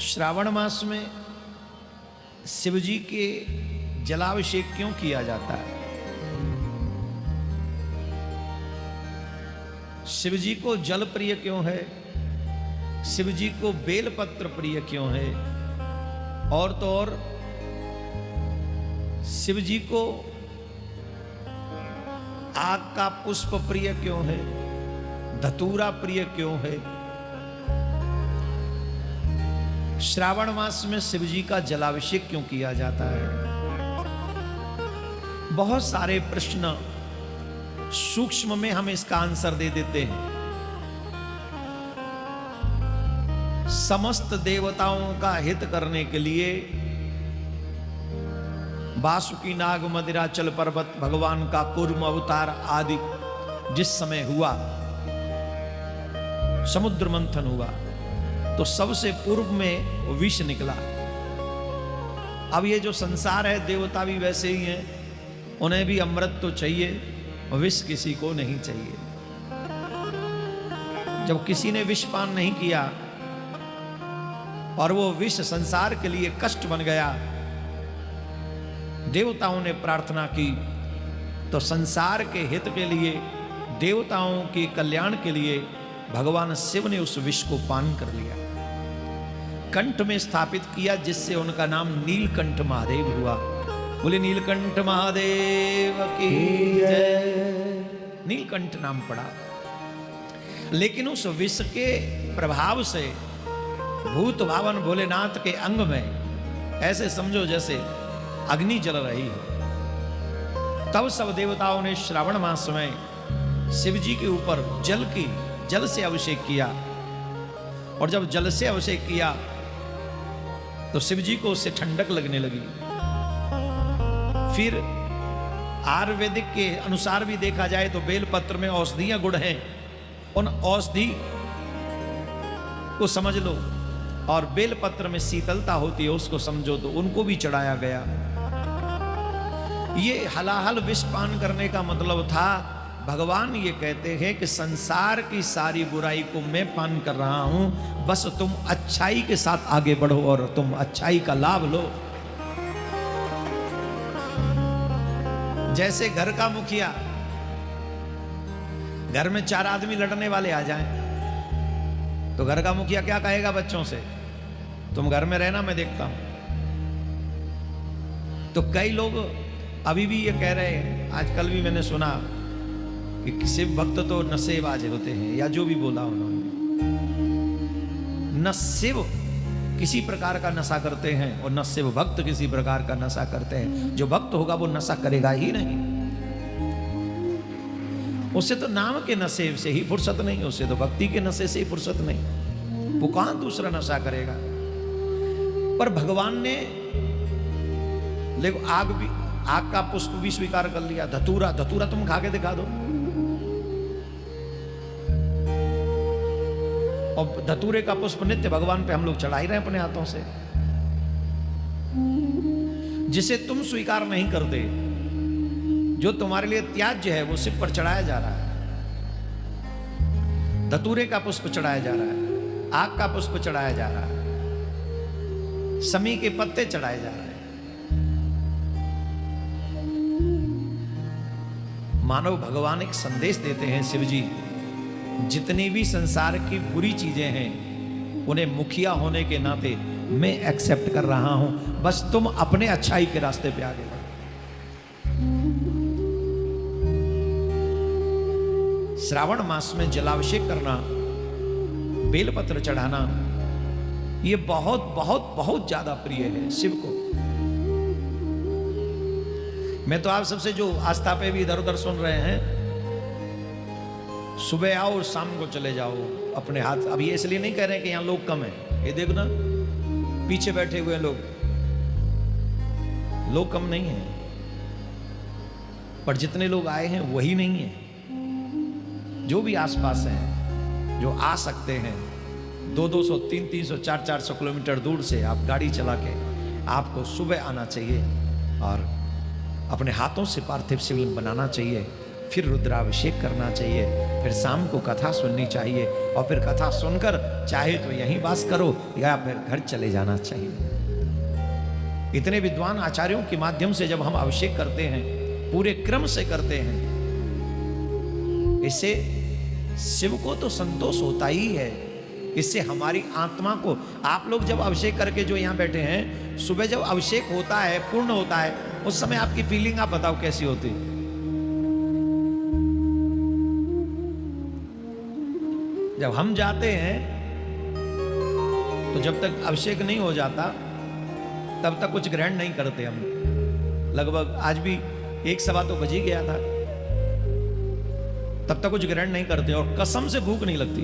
श्रावण मास में शिव जी के जलाभिषेक क्यों किया जाता है? शिव जी को जल प्रिय क्यों है? शिव जी को बेलपत्र प्रिय क्यों है? और तो और शिव जी को आग का पुष्प प्रिय क्यों है? धतूरा प्रिय क्यों है? श्रावण मास में शिव जी का जलाभिषेक क्यों किया जाता है? बहुत सारे प्रश्न सूक्ष्म में हम इसका आंसर दे देते हैं। समस्त देवताओं का हित करने के लिए वासुकी नाग मदिराचल पर्वत भगवान का कूर्म अवतार आदि जिस समय हुआ, समुद्र मंथन हुआ, तो सबसे पूर्व में विष निकला। अब ये जो संसार है, देवता भी वैसे ही हैं, उन्हें भी अमृत तो चाहिए, विष किसी को नहीं चाहिए। जब किसी ने विष पान नहीं किया और वो विष संसार के लिए कष्ट बन गया, देवताओं ने प्रार्थना की, तो संसार के हित के लिए, देवताओं के कल्याण के लिए भगवान शिव ने उस विष को पान कर लिया, कंठ में स्थापित किया, जिससे उनका नाम नीलकंठ महादेव हुआ। बोले नीलकंठ महादेव की जय। नीलकंठ नाम पड़ा। लेकिन उस विष के प्रभाव से भूत भावन भोलेनाथ के अंग में ऐसे समझो जैसे अग्नि जल रही है। तब सब देवताओं ने श्रावण मास में शिव जी के ऊपर जल से अभिषेक किया, और जब जल से अभिषेक किया तो शिव जी को उससे ठंडक लगने लगी। फिर आयुर्वेदिक के अनुसार भी देखा जाए तो बेलपत्र में औषधीय गुण हैं, उन औषधि को समझ लो, और बेलपत्र में शीतलता होती है उसको समझो, तो उनको भी चढ़ाया गया। ये हलाहल विष पान करने का मतलब था, भगवान ये कहते हैं कि संसार की सारी बुराई को मैं पान कर रहा हूं, बस तुम अच्छाई के साथ आगे बढ़ो और तुम अच्छाई का लाभ लो। जैसे घर का मुखिया, घर में 4 आदमी लड़ने वाले आ जाएं, तो घर का मुखिया क्या कहेगा बच्चों से? तुम घर में रहना, मैं देखता हूं। तो कई लोग अभी भी ये कह रहे हैं, आजकल भी मैंने सुना कि शिव भक्त तो नशेबाज होते हैं, या जो भी बोला उन्होंने। न शिव किसी प्रकार का नशा करते हैं और न शिव भक्त किसी प्रकार का नशा करते हैं। जो भक्त होगा वो नशा करेगा ही नहीं, उससे तो नाम के नशे से ही फुर्सत नहीं, उससे तो भक्ति के नशे से ही फुर्सत नहीं, वो कहां दूसरा नशा करेगा। पर भगवान ने देखो आग का पुष्प भी स्वीकार कर लिया। धतूरा तुम खा के दिखा दो, और धतूरे का पुष्प नित्य भगवान पे हम लोग चढ़ा ही रहे हैं अपने हाथों से। जिसे तुम स्वीकार नहीं करते, जो तुम्हारे लिए त्याज्य है, वो शिव पर चढ़ाया जा रहा है। धतूरे का पुष्प चढ़ाया जा रहा है, आग का पुष्प चढ़ाया जा रहा है, समी के पत्ते चढ़ाए जा रहे हैं। मानव भगवान एक संदेश देते हैं, शिव जी, जितनी भी संसार की बुरी चीजें हैं उन्हें मुखिया होने के नाते मैं एक्सेप्ट कर रहा हूं, बस तुम अपने अच्छाई के रास्ते पे आगे बढ़ो। श्रावण मास में जलाभिषेक करना, बेलपत्र चढ़ाना, ये बहुत बहुत बहुत ज्यादा प्रिय है शिव को। मैं तो आप सबसे जो आस्था पे भी इधर उधर सुन रहे हैं, सुबह आओ और शाम को चले जाओ अपने हाथ। अब ये इसलिए नहीं कह रहे हैं कि यहां लोग कम हैं, ये देखो ना पीछे बैठे हुए लोग कम नहीं हैं, पर जितने लोग आए हैं वही नहीं है। जो भी आसपास हैं, जो आ सकते हैं, 200, 300, 400 किलोमीटर दूर से आप गाड़ी चला के आपको सुबह आना चाहिए और अपने हाथों से पार्थिव शिवलिंग बनाना चाहिए। फिर रुद्राभिषेक करना चाहिए, फिर शाम को कथा सुननी चाहिए, और फिर कथा सुनकर चाहे तो यहीं वास करो या फिर घर चले जाना चाहिए। इतने विद्वान आचार्यों के माध्यम से जब हम अभिषेक करते हैं, पूरे क्रम से करते हैं, इससे शिव को तो संतोष होता ही है, इससे हमारी आत्मा को। आप लोग जब अभिषेक करके जो यहाँ बैठे हैं, सुबह जब अभिषेक होता है, पूर्ण होता है, उस समय आपकी फीलिंग आप बताओ कैसी होती? जब हम जाते हैं तो जब तक अभिषेक नहीं हो जाता तब तक कुछ ग्रहण नहीं करते हम। लगभग आज भी 1-1:15 बज ही गया था, तब तक कुछ ग्रहण नहीं करते और कसम से भूख नहीं लगती।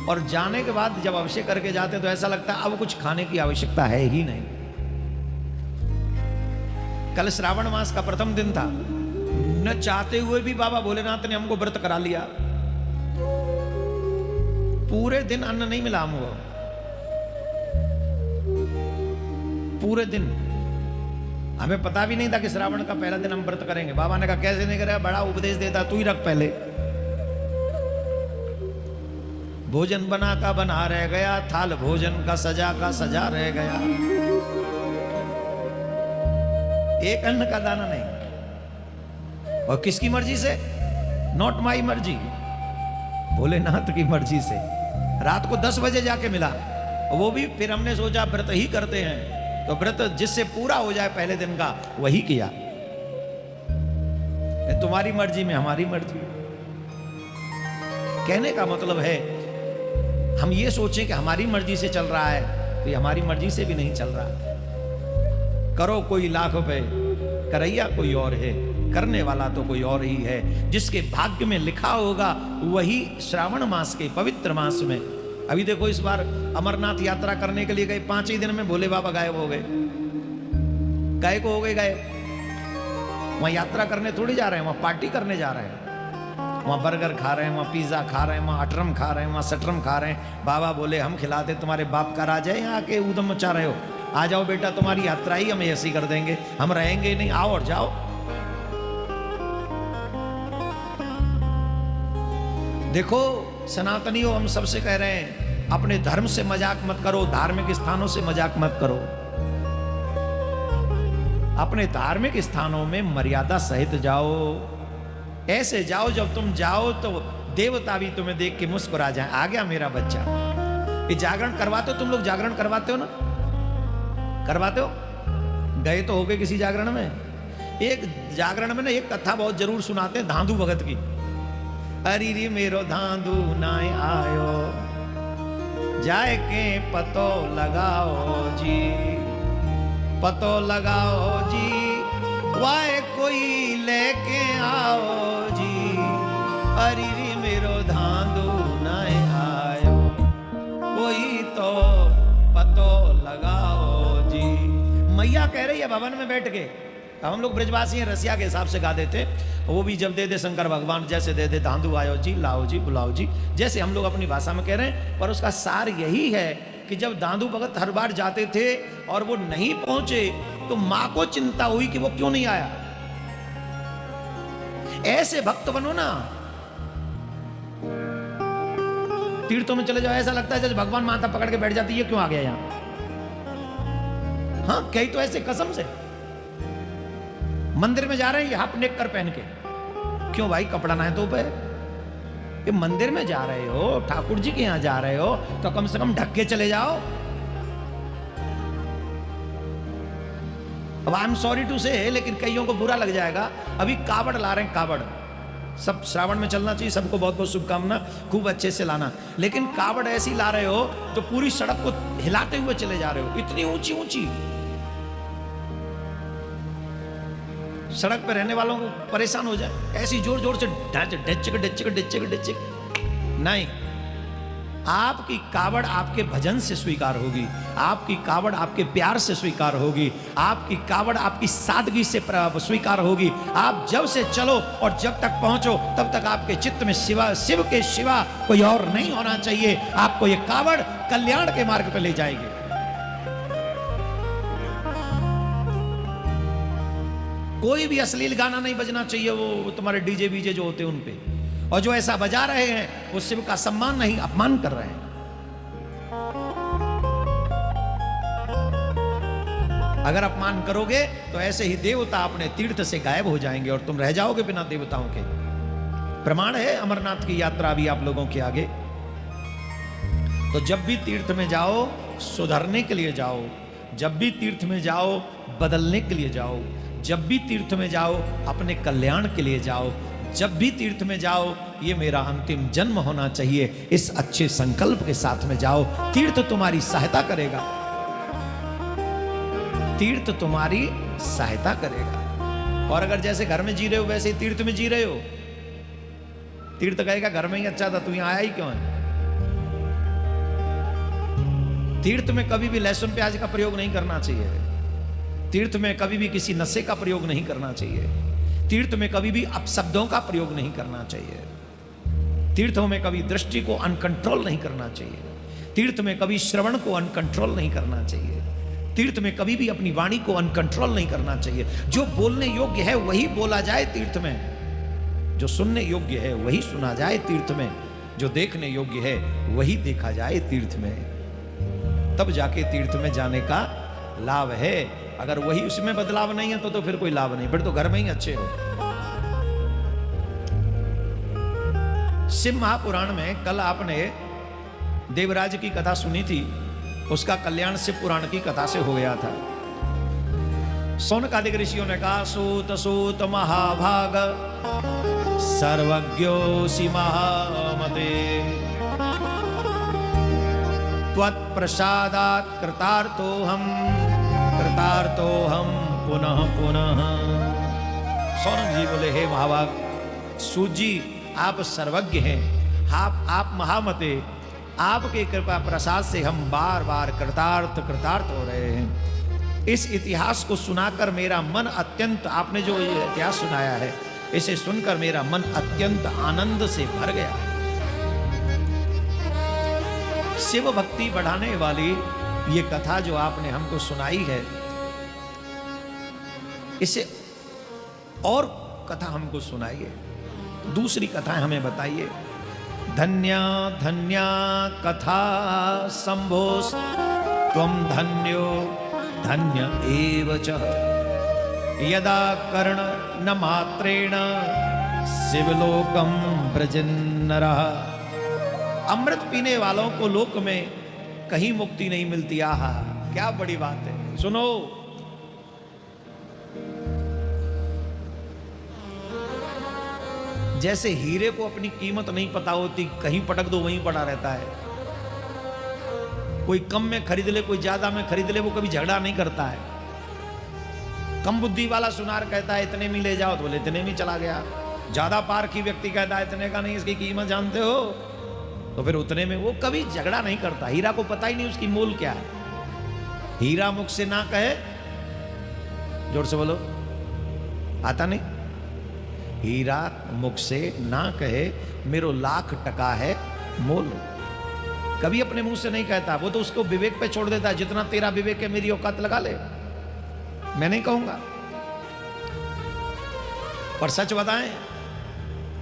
और जाने के बाद जब अभिषेक करके जाते तो ऐसा लगता है अब कुछ खाने की आवश्यकता है ही नहीं। कल श्रावण मास का प्रथम दिन था, न चाहते हुए भी बाबा भोलेनाथ ने हमको व्रत करा लिया। पूरे दिन अन्न नहीं मिला हमको, पूरे दिन। हमें पता भी नहीं था कि श्रावण का पहला दिन हम व्रत करेंगे। बाबा ने कहा कैसे नहीं करेगा, बड़ा उपदेश देता, तू ही रख पहले। भोजन बना का बना रह गया, थाल भोजन का सजा रह गया, एक अन्न का दाना नहीं। और किसकी मर्जी से? नॉट माई मर्जी, भोलेनाथ की मर्जी से। रात को 10 बजे जाके मिला, वो भी फिर हमने सोचा व्रत ही करते हैं तो व्रत जिससे पूरा हो जाए पहले दिन का वही किया। तुम्हारी मर्जी में हमारी मर्जी। कहने का मतलब है हम ये सोचें कि हमारी मर्जी से चल रहा है तो ये हमारी मर्जी से भी नहीं चल रहा। करो कोई लाख रुपए, करैया कोई और है, करने वाला तो कोई और ही है। जिसके भाग्य में लिखा होगा वही श्रावण मास के पवित्र मास में। अभी देखो इस बार अमरनाथ यात्रा करने के लिए गए, 5 ही दिन में भोले बाबा गायब हो गए। गायब हो गए गायब। वहां यात्रा करने थोड़ी जा रहे हैं, वहां पार्टी करने जा रहे हैं। वहां बर्गर खा रहे हैं, वहां पिज्जा खा रहे हैं, वहां अटरम खा रहे हैं, वहां सटरम खा रहे हैं। बाबा बोले हम खिलाते, तुम्हारे बाप का राज है, यहाँ आके ऊधम मचा रहे हो। आ जाओ बेटा, तुम्हारी यात्रा ही हम ऐसी कर देंगे, हम रहेंगे नहीं, आओ और जाओ। देखो सनातनियों, हम सबसे कह रहे हैं अपने धर्म से मजाक मत करो, धार्मिक स्थानों से मजाक मत करो। अपने धार्मिक स्थानों में मर्यादा सहित जाओ। ऐसे जाओ जब तुम जाओ तो देवता भी तुम्हें देख के मुस्कुरा जाए, आ गया मेरा बच्चा। ये जागरण करवाते हो तुम लोग? जागरण करवाते हो ना? करवाते हो? गए तो हो गए किसी जागरण में? एक जागरण में ना एक कथा बहुत जरूर सुनाते हैं धांधू भगत की। अरे रे मेरो धांधू नाय आयो, जाए के पतो लगाओ जी, पतो लगाओ जी, वाए कोई लेके आओ जी। अरे रे मेरो धांधू नाय आयो, कोई तो पतो लगाओ जी। मैया कह रही है भवन में बैठ के। अब हम लोग ब्रजवासी हैं, रसिया के हिसाब से गा देते, वो भी जब दे दे शंकर भगवान, जैसे दे दे धांधू आयो जी, लाओ जी, बुलाओ जी, जैसे हम लोग अपनी भाषा में कह रहे हैं। पर उसका सार यही है कि जब धांधू भगत हर बार जाते थे और वो नहीं पहुंचे तो मां को चिंता हुई कि वो क्यों नहीं आया। ऐसे भक्त बनो ना। तीर्थों में चले जाओ, ऐसा लगता है जैसे भगवान माथा पकड़ के बैठ जाती है, क्यों आ गया यहां। हाँ, कई तो ऐसे कसम से मंदिर में जा रहे हैं हाफ नेक कर पहन के। क्यों भाई, कपड़ा ना है तो पे? ये मंदिर में जा रहे हो, ठाकुर जी के यहां जा रहे हो, तो कम से कम ढक के चले जाओ। अब आई एम सॉरी टू से, लेकिन कईयों को बुरा लग जाएगा। अभी कावड़ ला रहे हैं, कावड़ सब श्रावण में चलना चाहिए, सबको बहुत बहुत शुभकामना, खूब अच्छे से लाना। लेकिन कावड़ ऐसी ला रहे हो तो पूरी सड़क को हिलाते हुए चले जा रहे हो, इतनी ऊंची ऊंची। सड़क पर रहने वालों को परेशान हो जाए, ऐसी जोर जोर से नहीं। आपकी कावड़ आपके भजन से स्वीकार होगी, आपकी कावड़ आपके प्यार से स्वीकार होगी, आपकी कावड़ आपकी सादगी से स्वीकार होगी। आप जब से चलो और जब तक पहुंचो तब तक आपके चित्त में शिव के सिवा कोई और नहीं होना चाहिए। आपको ये कावड़ कल्याण के मार्ग पर ले जाएगी। कोई भी अश्लील गाना नहीं बजना चाहिए, वो तुम्हारे डीजे बीजे जो होते हैं उन पे। और जो ऐसा बजा रहे हैं वो शिव का सम्मान नहीं, अपमान कर रहे हैं। अगर अपमान करोगे तो ऐसे ही देवता अपने तीर्थ से गायब हो जाएंगे और तुम रह जाओगे बिना देवताओं के। प्रमाण है अमरनाथ की यात्रा भी आप लोगों के आगे। तो जब भी तीर्थ में जाओ सुधरने के लिए जाओ, जब भी तीर्थ में जाओ बदलने के लिए जाओ, जब भी तीर्थ में जाओ अपने कल्याण के लिए जाओ, जब भी तीर्थ में जाओ ये मेरा अंतिम जन्म होना चाहिए, इस अच्छे संकल्प के साथ में जाओ। तीर्थ तुम्हारी सहायता करेगा, तीर्थ तुम्हारी सहायता करेगा। और अगर जैसे घर में जी रहे हो वैसे ही तीर्थ में जी रहे हो, तीर्थ कहेगा घर में ही अच्छा था, तू यहां आया ही क्यों है। तीर्थ में कभी भी लहसुन प्याज का प्रयोग नहीं करना चाहिए, तीर्थ में कभी भी किसी नशे का प्रयोग नहीं करना चाहिए, तीर्थ में कभी भी अपशब्दों का प्रयोग नहीं करना चाहिए, तीर्थों में कभी दृष्टि को अनकंट्रोल नहीं करना चाहिए, तीर्थ में कभी श्रवण को अनकंट्रोल नहीं करना चाहिए, तीर्थ में कभी भी अपनी वाणी को अनकंट्रोल नहीं करना चाहिए। जो बोलने योग्य है वही बोला जाए तीर्थ में, जो सुनने योग्य है वही सुना जाए तीर्थ में, जो देखने योग्य है वही देखा जाए तीर्थ में, तब जाके तीर्थ में जाने का लाभ है। अगर वही उसमें बदलाव नहीं है तो फिर कोई लाभ नहीं, फिर तो घर में ही अच्छे हो। शिव महापुराण में कल आपने देवराज की कथा सुनी थी, उसका कल्याण शिव पुराण की कथा से हो गया था। सौनकादिक ऋषियों ने कहा सूत सूत महाभाग सर्वज्ञोसि महामते त्वत्प्रसादात् कृतार्थोऽहम् पुनः पुनः। सौनक जी बोले हे महाभाग, सूत जी आप सर्वज्ञ हैं, आप महामते, आपके कृपा प्रसाद से हम बार बार कृतार्थ हो रहे हैं। इस इतिहास को सुनाकर मेरा मन अत्यंत, आपने जो ये इतिहास सुनाया है इसे सुनकर मेरा मन अत्यंत आनंद से भर गया। शिव भक्ति बढ़ाने वाली ये कथा जो आपने हमको सुनाई है, इसे और कथा हमको सुनाइए, दूसरी कथा हमें बताइए। धन्या धन्या कथा संभोस् त्वं धन्यो धन्य एव च यदा कर्ण न मात्रेण शिवलोकम ब्रजन्नरः। अमृत पीने वालों को लोक में कहीं मुक्ति नहीं मिलती। आहा क्या बड़ी बात है। सुनो, जैसे हीरे को अपनी कीमत नहीं पता होती, कहीं पटक दो वहीं पड़ा रहता है। कोई कम में खरीद ले, कोई ज्यादा में खरीद ले, वो कभी झगड़ा नहीं करता है। कम बुद्धि वाला सुनार कहता है इतने में ले जाओ, तो बोले इतने में चला गया। ज्यादा पारखी व्यक्ति कहता है इतने का नहीं, इसकी कीमत जानते हो, तो फिर उतने में। वो कभी झगड़ा नहीं करता। हीरा को पता ही नहीं उसकी मोल क्या है। हीरा मुख से ना कहे, जोर से बोलो, आता नहीं। हीरा मुख से ना कहे मेरो लाख टका है मोल, कभी अपने मुंह से नहीं कहता। वो तो उसको विवेक पे छोड़ देता है, जितना तेरा विवेक है मेरी औकात लगा ले, मैं नहीं कहूंगा। पर सच बताएं,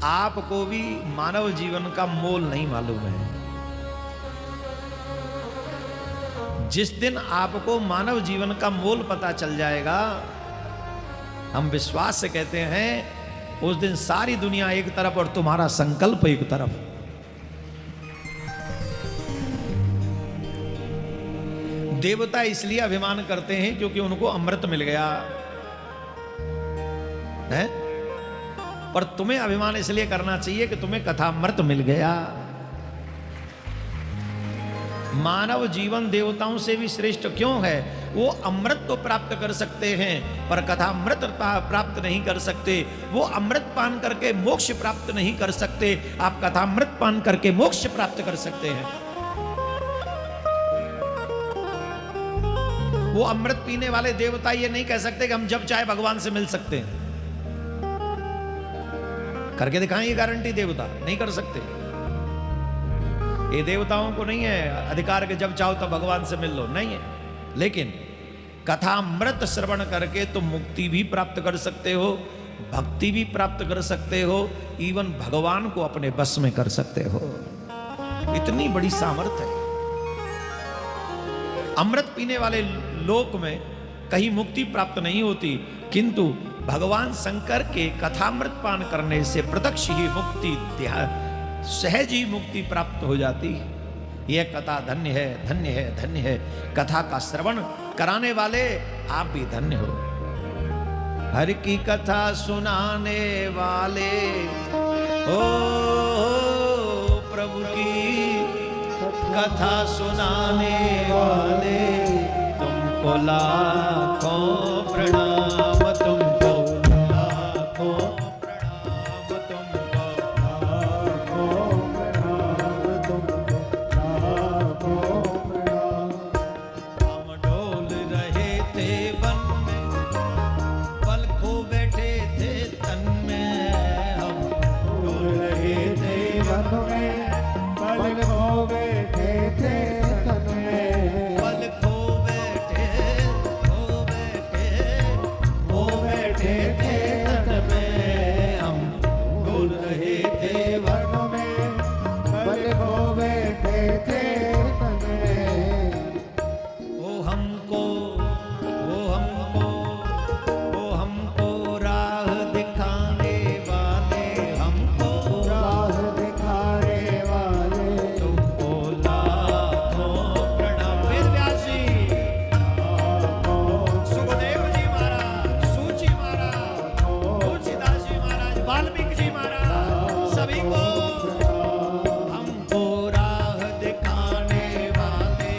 आपको भी मानव जीवन का मोल नहीं मालूम है। जिस दिन आपको मानव जीवन का मोल पता चल जाएगा, हम विश्वास से कहते हैं, उस दिन सारी दुनिया एक तरफ और तुम्हारा संकल्प एक तरफ। देवता इसलिए अभिमान करते हैं क्योंकि उनको अमृत मिल गया है, पर तुम्हें अभिमान इसलिए करना चाहिए कि तुम्हें कथा अमृत मिल गया। मानव जीवन देवताओं से भी श्रेष्ठ क्यों है? वो अमृत तो प्राप्त कर सकते हैं पर कथा अमृत प्राप्त नहीं कर सकते। वो अमृत पान करके मोक्ष प्राप्त नहीं कर सकते, आप कथा अमृत पान करके मोक्ष प्राप्त कर सकते हैं। वो अमृत पीने वाले देवता ये नहीं कह सकते कि हम जब चाहे भगवान से मिल सकते हैं। करके दिखाएं ये गारंटी, देवता नहीं कर सकते। ये देवताओं को नहीं है अधिकार के जब चाहो तब भगवान से मिल लो, नहीं है। लेकिन कथा अमृत श्रवण करके तुम मुक्ति भी प्राप्त कर सकते हो, भक्ति भी प्राप्त कर सकते हो, इवन भगवान को अपने बस में कर सकते हो। इतनी बड़ी सामर्थ्य है। अमृत पीने वाले लोक में कहीं मुक्ति प्राप्त नहीं होती, किंतु भगवान शंकर के कथामृत पान करने से प्रत्यक्ष ही मुक्ति, सहज ही मुक्ति प्राप्त हो जाती है। यह कथा धन्य है, धन्य है, धन्य है। कथा का श्रवण कराने वाले आप भी धन्य हो। हर की कथा सुनाने वाले हो, प्रभु की कथा सुनाने वाले, तुमको लाखों प्रणाम, तुमको लाखों प्रणाम, तुमको लाखों प्रणाम, तुमको लाखों प्रणाम। हम डोल रहे थे वन में, पल खो बैठे थे तन में, हम डोल रहे थे वन में, पल खो बैठे थे तन में, पल खो बैठे थे तन में, हम डोल रहे थे वन में, पल खो बैठे थे तन में। ओ हमको, ओ हमको, ओ हमको राह दिखाने वाले, हमको राह दिखाने वाले, तुमको लाखों प्रणाम। वेद व्यास जी, सुखदेव जी महाराज, सूची महाराज, तुलसीदास जी महाराज, वाल्मीकि जी महाराज, सभी को हमको राह दिखाने वाले,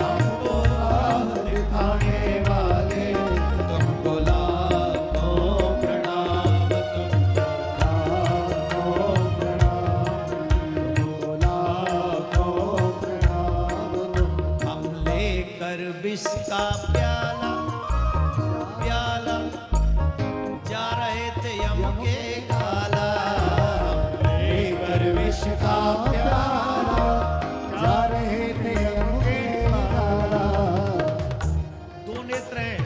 हमको राह दिखाने वाले, तुमको लाखों प्रणाम, तुमको लाखों प्रणाम, तुमको लाखों प्रणाम। हम लेकर विष का प्याला, प्याला जा रहे थे यम के काला, लेकर विष का प्याला जा रहे थे यम के काला। दो नेत्र हैं,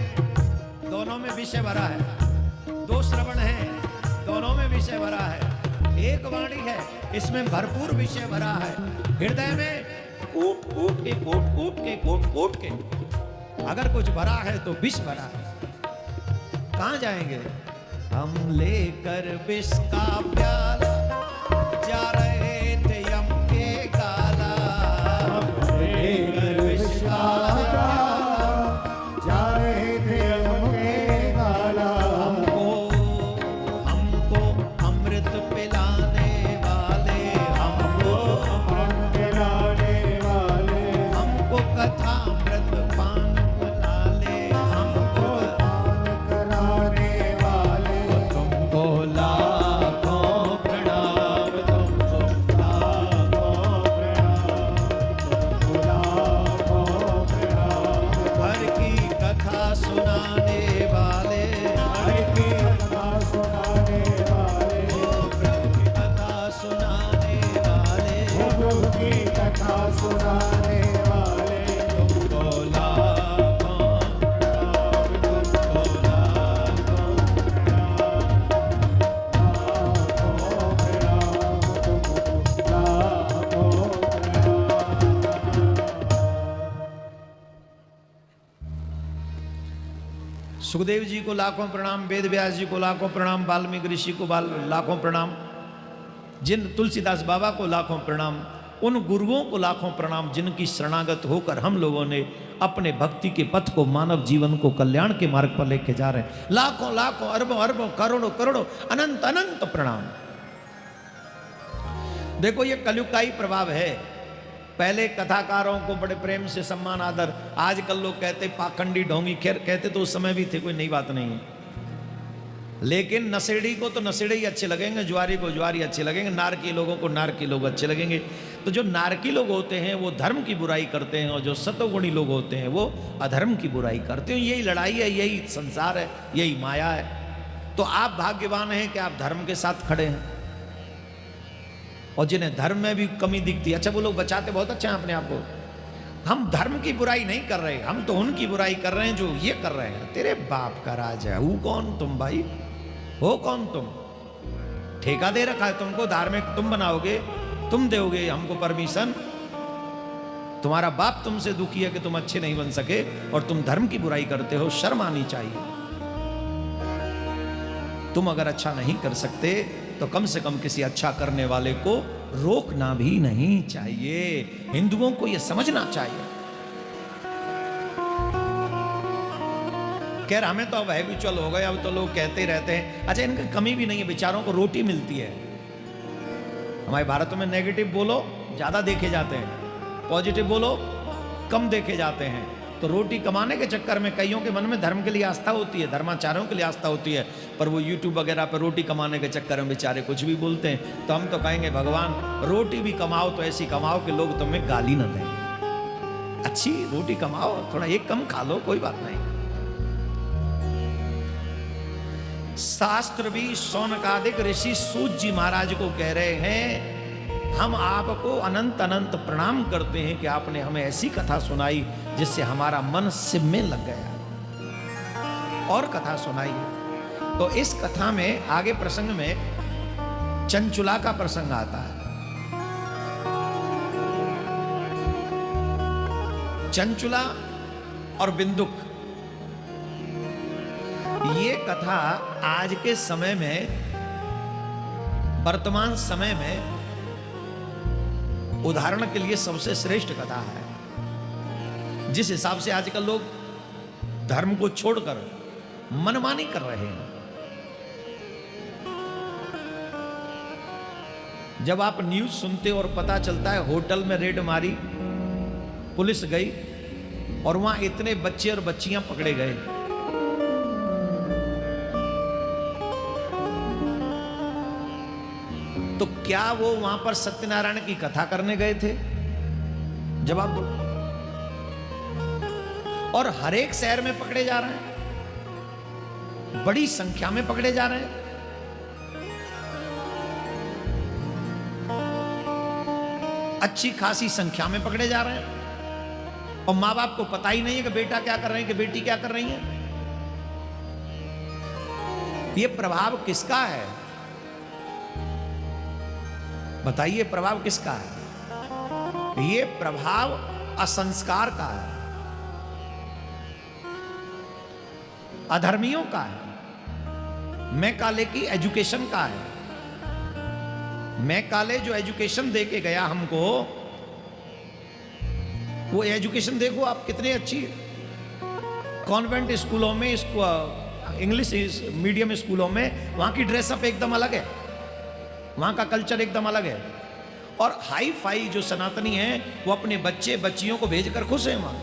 दोनों में विषय भरा है, दो श्रवण हैं, दोनों में विषय भरा है, एक वाणी है, इसमें भरपूर विषय भरा है। हृदय में कूट कूट के, कूट कूट के, कूट कूट के अगर कुछ भरा है तो विष भरा है। कहां जाएंगे? हम लेकर विष का प्याला जा रहे थे यम के काला, हम लेकर विष का प्याला जा रहे थे यम के काला। हमको अमृत पिलाने वाले, हमको अमृत पिलाने वाले, हमको कथा अमृत पान पिलाले, हमको पान कराने वाले, तुमको लाखों प्रणाम, तुमको लाखों प्रणाम, तुमको लाखों प्रणाम। हर की कथा सुनाने वाले, हर की कथा सुनाने वाले, ओ प्रभु की कथा सुनाने वाले, ओ प्रभु की कथा सुनाने वाले, तुमको लाखों प्रणाम, तुमको लाखों प्रणाम, लाखों प्रणाम, तुमको लाखों प्रणाम। सुखदेव जी को लाखों प्रणाम, वेद व्यास जी को लाखों प्रणाम, वाल्मीकि ऋषि को लाखों प्रणाम, जिन तुलसीदास बाबा को लाखों प्रणाम, उन गुरुओं को लाखों प्रणाम जिनकी शरणागत होकर हम लोगों ने अपने भक्ति के पथ को, मानव जीवन को कल्याण के मार्ग पर लेके जा रहे हैं। लाखों लाखों, अरबों अरबों, करोड़ों करोड़ों, अनंत अनंत प्रणाम। देखो ये कलयुग का ही प्रभाव है। पहले कथाकारों को बड़े प्रेम से सम्मान आदर, आजकल लोग कहते पाखंडी ढोंगी, खैर कहते तो उस समय भी थे, कोई नई बात नहीं है। लेकिन नशेड़ी को तो नशेड़ी ही अच्छे लगेंगे, ज्वारी को ज्वारी अच्छे लगेंगे, नारकी लोगों को नारकी लोग अच्छे लगेंगे। तो जो नारकी लोग होते हैं वो धर्म की बुराई करते हैं, और जो सतोगुणी लोग होते हैं वो अधर्म की बुराई करते हैं। यही लड़ाई है, यही संसार है, यही माया है। तो आप भाग्यवान हैं कि आप धर्म के साथ खड़े हैं, और जिन्हें धर्म में भी कमी दिखती है, अच्छा वो लोग बचाते बहुत अच्छा है अपने आप को, हम धर्म की बुराई नहीं कर रहे, हम तो उनकी बुराई कर रहे हैं जो ये कर रहे हैं। तेरे बाप का राज है, वो कौन तुम भाई, हो कौन तुम? ठेका दे रखा है तुमको, धार्मिक तुम बनाओगे, तुम दोगे हमको परमिशन। तुम्हारा बाप तुमसे दुखी है कि तुम अच्छे नहीं बन सके और तुम धर्म की बुराई करते हो, शर्म आनी चाहिए। तुम अगर अच्छा नहीं कर सकते तो कम से कम किसी अच्छा करने वाले को रोकना भी नहीं चाहिए। हिंदुओं को यह समझना चाहिए। खैर हमें तो अब हैबिचुअल हो गए, अब तो लोग कहते रहते हैं। अच्छा, इनकी कमी भी नहीं है, बेचारों को रोटी मिलती है। हमारे भारत में नेगेटिव बोलो ज्यादा देखे जाते हैं, पॉजिटिव बोलो कम देखे जाते हैं। तो रोटी कमाने के चक्कर में कईयों के मन में धर्म के लिए आस्था होती है, धर्माचार्यों के लिए आस्था होती है, पर वो यूट्यूब वगैरह पर रोटी कमाने के चक्कर में बेचारे कुछ भी बोलते हैं। तो हम तो कहेंगे भगवान रोटी भी कमाओ तो ऐसी कमाओ कि लोग तुम्हें गाली न दें। अच्छी रोटी कमाओ, थोड़ा एक कम खा लो, कोई बात नहीं। शास्त्र भी शौनकादिक ऋषि सूत जी महाराज को कह रहे हैं, हम आपको अनंत अनंत प्रणाम करते हैं कि आपने हमें ऐसी कथा सुनाई जिससे हमारा मन शिव में लग गया। और कथा सुनाई। तो इस कथा में आगे प्रसंग में चंचुला का प्रसंग आता है। चंचुला और बिंदुक, ये कथा आज के समय में, वर्तमान समय में उदाहरण के लिए सबसे श्रेष्ठ कथा है। जिस हिसाब से आजकल लोग धर्म को छोड़कर मनमानी कर रहे हैं। जब आप न्यूज सुनते और पता चलता है होटल में रेड मारी, पुलिस गई और वहां इतने बच्चे और बच्चियां पकड़े गए, तो क्या वो वहां पर सत्यनारायण की कथा करने गए थे? जवाब दो। और हर एक शहर में पकड़े जा रहे हैं, बड़ी संख्या में पकड़े जा रहे हैं। अच्छी खासी संख्या में पकड़े जा रहे हैं और मां बाप को पता ही नहीं है कि बेटा क्या कर रहे हैं, कि बेटी क्या कर रही है। ये प्रभाव किसका है? बताइए, प्रभाव किसका है? ये प्रभाव असंस्कार का है, अधर्मियों का है, मैकाले की एजुकेशन का है। मैकाले जो एजुकेशन देके गया हमको, वो एजुकेशन देखो आप कितनी अच्छी है। कॉन्वेंट स्कूलों में, इंग्लिश मीडियम स्कूलों में वहां की ड्रेसअप एकदम अलग है, वहां का कल्चर एकदम अलग है। और हाई फाई जो सनातनी हैं वो अपने बच्चे बच्चियों को भेजकर खुश हैं वहां।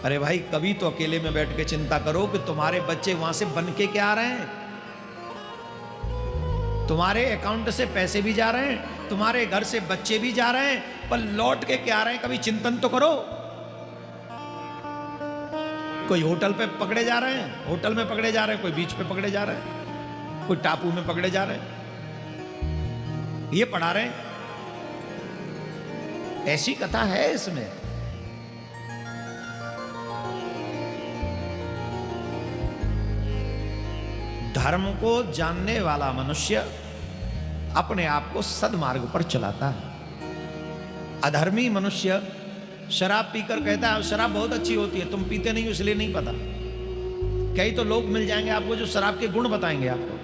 अरे भाई, कभी तो अकेले में बैठ के चिंता करो कि तुम्हारे बच्चे वहां से बन के क्या आ रहे हैं। तुम्हारे अकाउंट से पैसे भी जा रहे हैं, तुम्हारे घर से बच्चे भी जा रहे हैं, पर लौट के क्या आ रहे हैं, कभी चिंतन तो करो। कोई होटल पे पकड़े जा रहे हैं, होटल में पकड़े जा रहे हैं, कोई बीच पे पकड़े जा रहे हैं, कोई टापू में पकड़े जा रहे हैं, ये पढ़ा रहे हैं। ऐसी कथा है इसमें। धर्म को जानने वाला मनुष्य अपने आप को सद्मार्ग पर चलाता है। अधर्मी मनुष्य शराब पीकर कहता है शराब बहुत अच्छी होती है, तुम पीते नहीं हो इसलिए नहीं पता। कई तो लोग मिल जाएंगे आपको जो शराब के गुण बताएंगे आपको,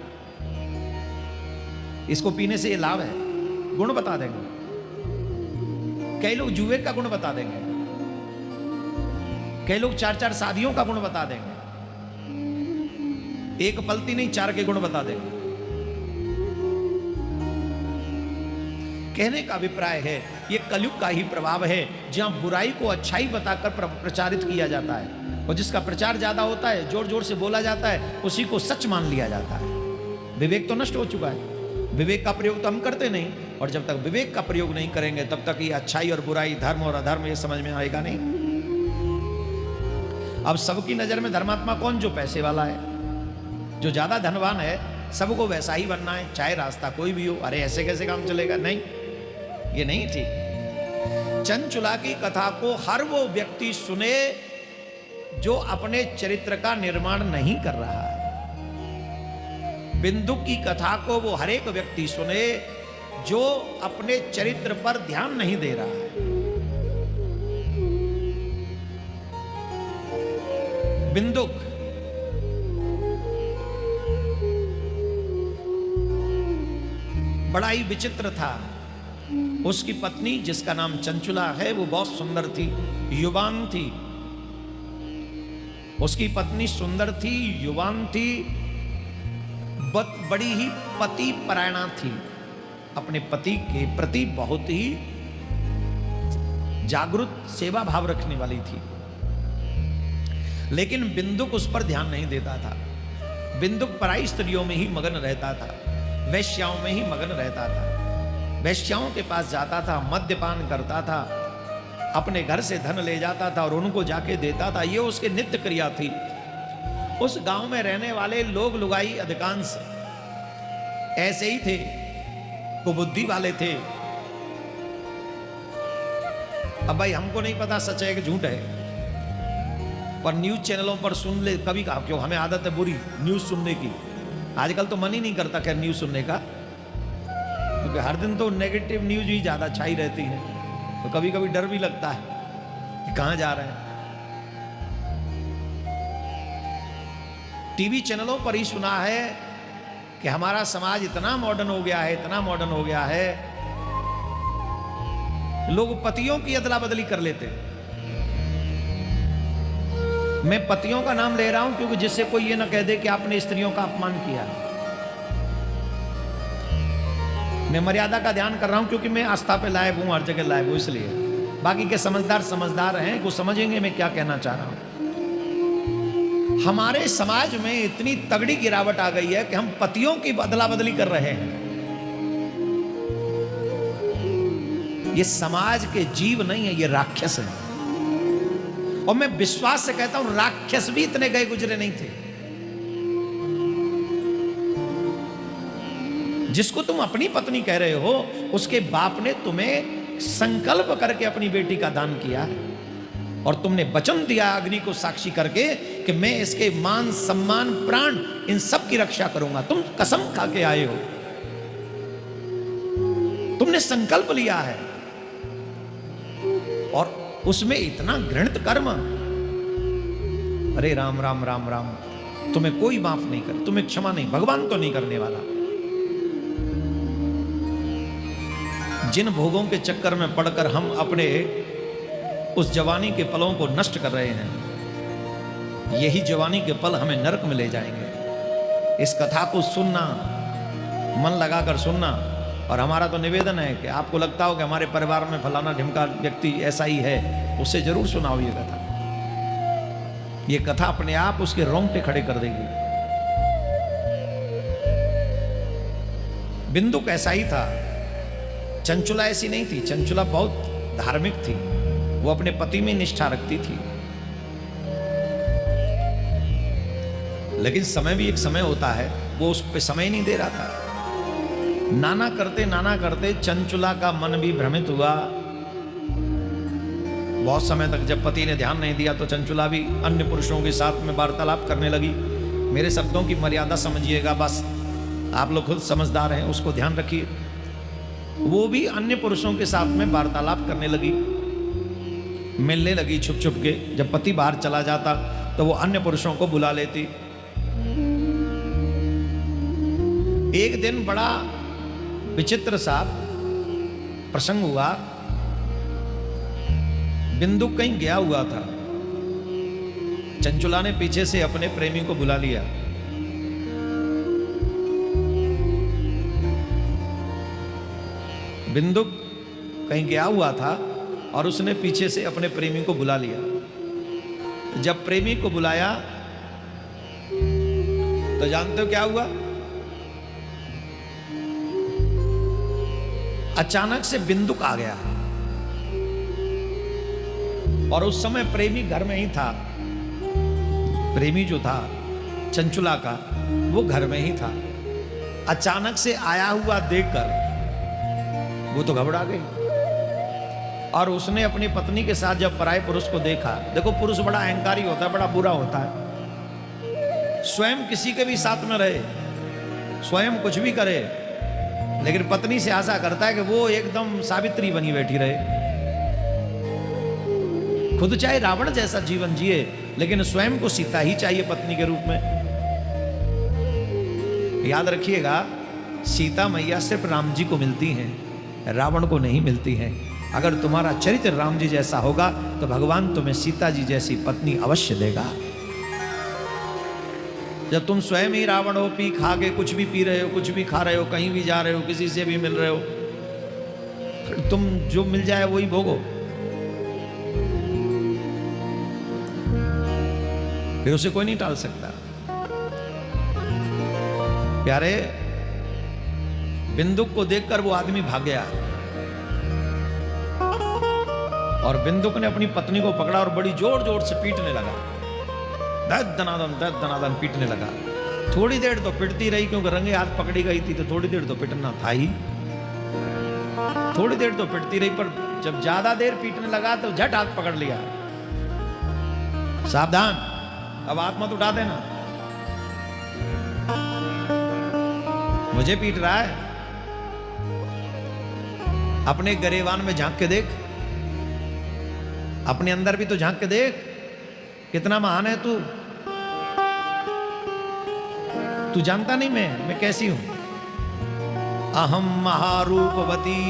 इसको पीने से ये लाभ है, गुण बता देंगे। कई लोग जुए का गुण बता देंगे, कई लोग 4-4 शादियों का गुण बता देंगे, एक पलती नहीं 4 के गुण बता देंगे। कहने का अभिप्राय है ये कलयुग का ही प्रभाव है, जहां बुराई को अच्छाई बताकर प्रचारित किया जाता है और जिसका प्रचार ज्यादा होता है, जोर जोर से बोला जाता है, उसी को सच मान लिया जाता है। विवेक तो नष्ट हो चुका है। विवेक का प्रयोग तो हम करते नहीं, और जब तक विवेक का प्रयोग नहीं करेंगे तब तक ये अच्छाई और बुराई, धर्म और अधर्म ये समझ में आएगा नहीं। अब सबकी नजर में धर्मात्मा कौन? जो पैसे वाला है, जो ज्यादा धनवान है, सबको वैसा ही बनना है, चाहे रास्ता कोई भी हो। अरे ऐसे कैसे काम चलेगा? नहीं, ये नहीं ठीक। चंचुला की कथा को हर वो व्यक्ति सुने जो अपने चरित्र का निर्माण नहीं कर रहा है। बिंदु की कथा को वो हर एक व्यक्ति सुने जो अपने चरित्र पर ध्यान नहीं दे रहा है। बिंदुक बड़ा ही विचित्र था। उसकी पत्नी जिसका नाम चंचुला है वो बहुत सुंदर थी, युवान थी। उसकी पत्नी सुंदर थी, युवान थी, बड़ी ही पति परायणा थी। अपने पति के प्रति बहुत ही जागरूक सेवा भाव रखने वाली थी। लेकिन बिंदुक उस पर ध्यान नहीं देता था। बिंदुक पराई स्त्रियों में ही मगन रहता था, वैश्याओं में ही मगन रहता था। वैश्याओं के पास जाता था, मद्यपान करता था, अपने घर से धन ले जाता था और उनको जाके देता था। ये उसके नित्य क्रिया थी। उस गांव में रहने वाले लोग लुगाई अधिकांश ऐसे ही थे, कुबुद्धि वाले थे। अब भाई हमको नहीं पता सच है कि झूठ है, पर न्यूज चैनलों पर सुन ले कभी कहा, क्यों हमें आदत है बुरी न्यूज सुनने की। आजकल तो मन ही नहीं करता खैर न्यूज सुनने का, क्योंकि हर दिन तो नेगेटिव न्यूज ही ज्यादा छाई रहती है। तो कभी कभी डर भी लगता है कि कहां जा रहे हैं। टीवी चैनलों पर ही सुना है कि हमारा समाज इतना मॉडर्न हो गया है, इतना मॉडर्न हो गया है, लोग पतियों की अदला बदली कर लेते हैं। मैं पतियों का नाम ले रहा हूं क्योंकि जिससे कोई ये ना कह दे कि आपने स्त्रियों का अपमान किया। मैं मर्यादा का ध्यान कर रहा हूं क्योंकि मैं आस्था पे लायक हूं, हर जगह लायक हूं, इसलिए। बाकी के समझदार हैं, वो समझेंगे मैं क्या कहना चाह रहा हूं। हमारे समाज में इतनी तगड़ी गिरावट आ गई है कि हम पतियों की अदला बदली कर रहे हैं। ये समाज के जीव नहीं है, ये राक्षस है। और मैं विश्वास से कहता हूं राक्षस भी इतने गए गुजरे नहीं थे। जिसको तुम अपनी पत्नी कह रहे हो, उसके बाप ने तुम्हें संकल्प करके अपनी बेटी का दान किया है और तुमने वचन दिया अग्नि को साक्षी करके कि मैं इसके मान सम्मान प्राण इन सब की रक्षा करूंगा। तुम कसम खा के आए हो, तुमने संकल्प लिया है और उसमें इतना घृणित कर्म। अरे राम राम राम राम, तुम्हें कोई माफ नहीं कर, तुम्हें क्षमा नहीं, भगवान तो नहीं करने वाला। जिन भोगों के चक्कर में पड़कर हम अपने उस जवानी के पलों को नष्ट कर रहे हैं, यही जवानी के पल हमें नरक में ले जाएंगे। इस कथा को सुनना, मन लगाकर सुनना। और हमारा तो निवेदन है कि आपको लगता हो कि हमारे परिवार में फलाना ढिमका व्यक्ति ऐसा ही है, उसे जरूर सुनाओ ये कथा। ये कथा अपने आप उसके रोंगटे खड़े कर देगी। बिंदुक ऐसा ही था, चंचुला ऐसी नहीं थी। चंचुला बहुत धार्मिक थी, वो अपने पति में निष्ठा रखती थी। लेकिन समय भी एक समय होता है, वो उस पे समय नहीं दे रहा था। नाना करते चंचुला का मन भी भ्रमित हुआ। बहुत समय तक जब पति ने ध्यान नहीं दिया तो चंचुला भी अन्य पुरुषों के साथ में वार्तालाप करने लगी। मेरे शब्दों की मर्यादा समझिएगा, बस आप लोग खुद समझदार हैं, उसको ध्यान रखिए। वो भी अन्य पुरुषों के साथ में वार्तालाप करने लगी, मिलने लगी छुप छुप के। जब पति बाहर चला जाता तो वो अन्य पुरुषों को बुला लेती। एक दिन बड़ा विचित्र सा प्रसंग हुआ। बिंदुक कहीं गया हुआ था। चंचुला ने पीछे से अपने प्रेमी को बुला लिया। बिंदुक कहीं गया हुआ था और उसने पीछे से अपने प्रेमी को बुला लिया। जब प्रेमी को बुलाया तो जानते हो क्या हुआ? अचानक से बिंदुक आ गया और उस समय प्रेमी घर में ही था। प्रेमी जो था चंचुला का, वो घर में ही था। अचानक से आया हुआ देखकर वो तो घबरा गई। और उसने अपनी पत्नी के साथ जब पराये पुरुष को देखा, देखो पुरुष बड़ा अहंकारी होता है, बड़ा बुरा होता है, स्वयं किसी के भी साथ में रहे, स्वयं कुछ भी करे, लेकिन पत्नी से आशा करता है कि वो एकदम सावित्री बनी बैठी रहे। खुद चाहे रावण जैसा जीवन जिए, लेकिन स्वयं को सीता ही चाहिए पत्नी के रूप में। याद रखिएगा, सीता मैया सिर्फ राम जी को मिलती हैं, रावण को नहीं मिलती हैं। अगर तुम्हारा चरित्र राम जी जैसा होगा तो भगवान तुम्हें सीता जी जैसी पत्नी अवश्य देगा। जब तुम स्वयं ही रावण हो, पी खा के कुछ भी पी रहे हो, कुछ भी खा रहे हो, कहीं भी जा रहे हो, किसी से भी मिल रहे हो, फिर तुम जो मिल जाए वही भोगो, फिर उसे कोई नहीं टाल सकता। प्यारे, बिंदुक को देखकर वो आदमी भाग गया और बिंदुक ने अपनी पत्नी को पकड़ा और बड़ी जोर जोर से पीटने लगा, दर्द दनादन पीटने लगा। थोड़ी देर तो पिटती रही, क्योंकि रंगे हाथ पकड़ी गई थी, तो थोड़ी देर तो पिटना था ही, थोड़ी देर तो पिटती रही। पर जब ज्यादा देर पीटने लगा तो झट हाथ पकड़ लिया, सावधान, अब हाथ मत उठा देना, मुझे पीट रहा है, अपने गरेवान में झांक के देख, अपने अंदर भी तो झांक के देख, कितना महान है तू। तू जानता नहीं मैं कैसी हूं। अहम महारूपवती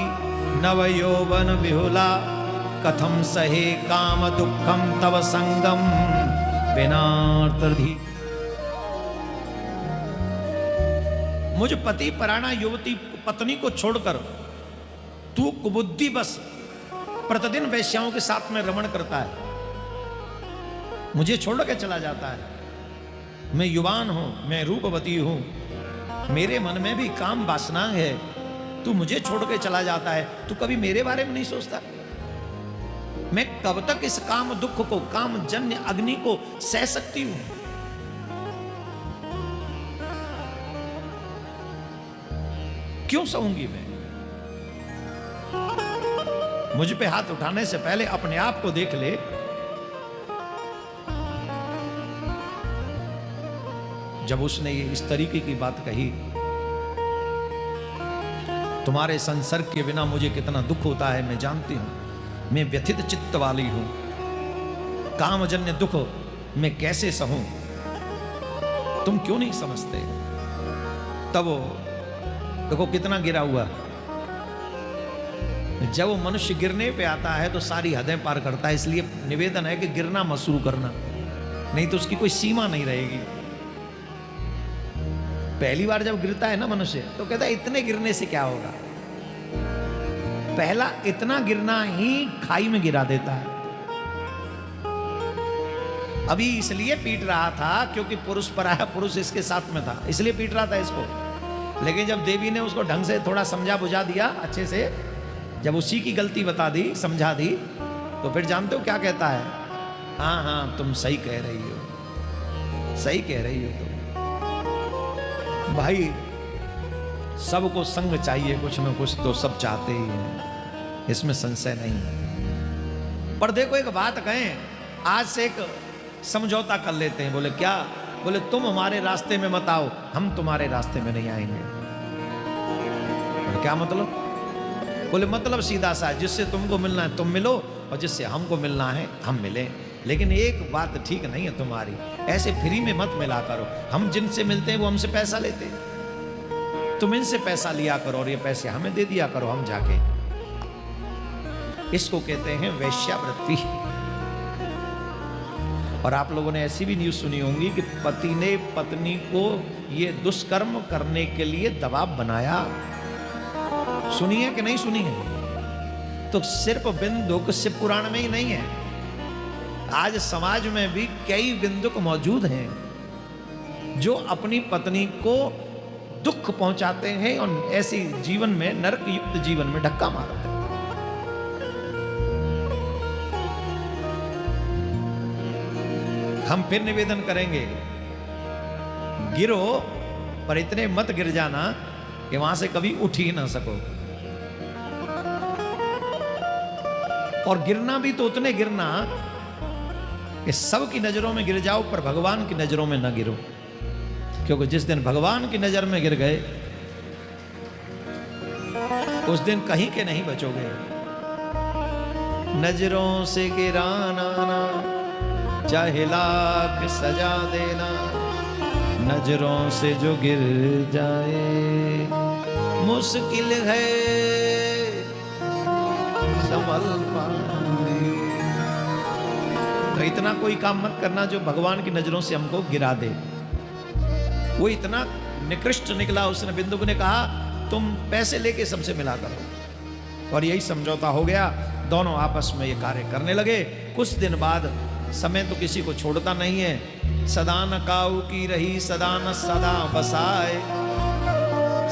नव यौवन विहुला, कथम सहे काम दुखम तव संगम विनार्तधि। मुझ पति परायणा युवती पत्नी को छोड़कर तू कुबुद्धि बस प्रतिदिन वेश्याओं के साथ में रमण करता है, मुझे छोड़ के चला जाता है। मैं युवान हूं, मैं रूपवती हूं, मेरे मन में भी काम वासना है, तू मुझे छोड़ के चला जाता है, तू कभी मेरे बारे में नहीं सोचता? मैं कब तक इस काम दुख को, काम जन्य अग्नि को सह सकती हूं? क्यों सहूंगी मैं? मुझ पे हाथ उठाने से पहले अपने आप को देख ले। जब उसने ये इस तरीके की बात कही, तुम्हारे संसर्ग के बिना मुझे कितना दुख होता है मैं जानती हूं, मैं व्यथित चित्त वाली हूं, कामजन्य दुख मैं कैसे सहूं, तुम क्यों नहीं समझते? तब वो देखो कितना गिरा हुआ। जब वो मनुष्य गिरने पे आता है तो सारी हदें पार करता है, इसलिए निवेदन है कि गिरना मत शुरू करना, नहीं तो उसकी कोई सीमा नहीं रहेगी। पहली बार जब गिरता है ना मनुष्य, तो कहता है इतने गिरने से क्या होगा, पहला इतना गिरना ही खाई में गिरा देता है। अभी इसलिए पीट रहा था क्योंकि पुरुष पराया पुरुष इसके साथ में था, इसलिए पीट रहा था इसको। लेकिन जब देवी ने उसको ढंग से थोड़ा समझा बुझा दिया अच्छे से, जब उसी की गलती बता दी, समझा दी, तो फिर जानते हो क्या कहता है? हाँ हाँ तुम सही कह रही हो, सही कह रही हो तुम। भाई सबको संग चाहिए, कुछ ना कुछ तो सब चाहते ही हैं, इसमें संशय नहीं। पर देखो एक बात कहें, आज से एक समझौता कर लेते हैं। बोले क्या? बोले तुम हमारे रास्ते में मत आओ, हम तुम्हारे रास्ते में नहीं आएंगे। क्या मतलब? बोले मतलब सीधा सा, जिससे तुमको मिलना है तुम मिलो, और जिससे हमको मिलना है हम मिलें। लेकिन एक बात ठीक नहीं है तुम्हारी, ऐसे फ्री में मत मिला करो। हम जिनसे मिलते हैं वो हमसे पैसा लेते हैं, तुम इनसे पैसा लिया करो और ये पैसे हमें दे दिया करो हम जाके। इसको कहते हैं वेश्यावृत्ति। और आप लोगों ने ऐसी भी न्यूज सुनी होंगी कि पति ने पत्नी को ये दुष्कर्म करने के लिए दबाव बनाया। सुनी है कि नहीं सुनी है? तो सिर्फ बिंदुक शिव पुराण में ही नहीं है, आज समाज में भी कई बिंदुक मौजूद हैं जो अपनी पत्नी को दुख पहुंचाते हैं और ऐसी जीवन में, नरक युक्त जीवन में धक्का मारते हैं। हम फिर निवेदन करेंगे, गिरो पर इतने मत गिर जाना कि वहां से कभी उठ ही ना सको। और गिरना भी तो उतने गिरना कि सबकी नजरों में गिर जाओ, पर भगवान की नजरों में न गिरो। क्योंकि जिस दिन भगवान की नजर में गिर गए, उस दिन कहीं के नहीं बचोगे। नजरों से गिराना ना, चाहे लाख सजा देना, नजरों से जो गिर जाए मुश्किल है संभल पाए। तो इतना कोई काम मत करना जो भगवान की नजरों से हमको गिरा दे। वो इतना निकृष्ट निकला। उसने बिंदुक ने कहा तुम पैसे लेके सबसे मिला करो, और यही समझौता हो गया। दोनों आपस में ये कार्य करने लगे। कुछ दिन बाद, समय तो किसी को छोड़ता नहीं है, सदा न काऊ की रही सदा न सदा बसाए।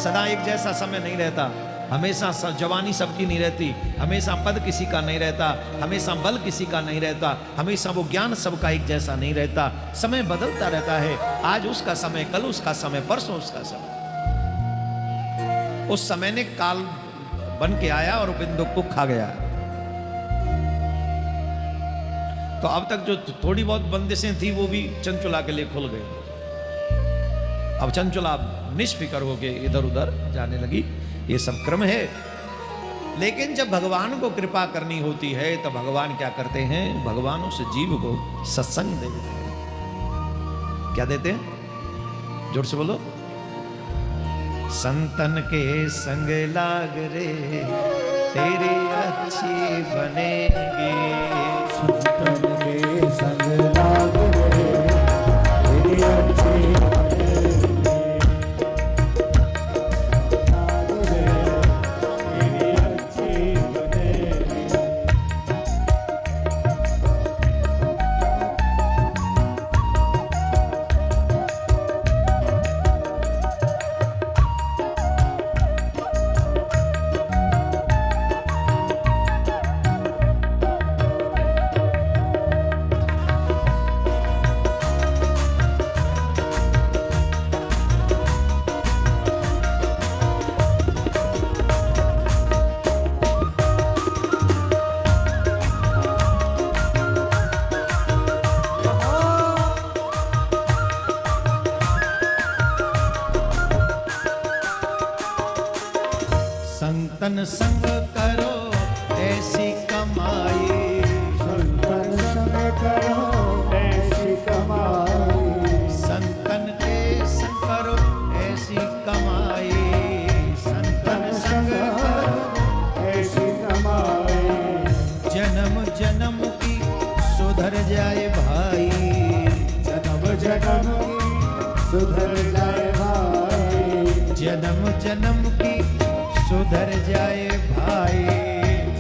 सदा एक जैसा समय नहीं रहता, हमेशा जवानी सबकी नहीं रहती, हमेशा पद किसी का नहीं रहता, हमेशा बल किसी का नहीं रहता, हमेशा वो ज्ञान सबका एक जैसा नहीं रहता। समय बदलता रहता है। आज उसका समय, कल उसका समय, परसों उसका समय। उस समय ने काल बन के आया और बिंदुक को खा गया। तो अब तक जो थोड़ी बहुत बंदिशें थी वो भी चंचुला के लिए खुल गई। अब चंचुला निष्फिकर होके इधर उधर जाने लगी। ये सब क्रम है। लेकिन जब भगवान को कृपा करनी होती है तो भगवान क्या करते हैं? भगवान उस जीव को सत्संग दे देते हैं। क्या देते हैं? जोर से बोलो। संतन के संग लाग रे तेरे अच्छी बनेगी। संतन के संग लाग रे तेरे अच्छी संतन संग करो ऐसी कमाई। संतन संग करो ऐसी कमाई। संतन के संग करो ऐसी कमाई। संतन संग करो ऐसी कमाई। जन्म जन्म की सुधर जाए भाई। जन्म जन्म की सुधर जाए भाई। जन्म जन्म की सुधर जाए भाई।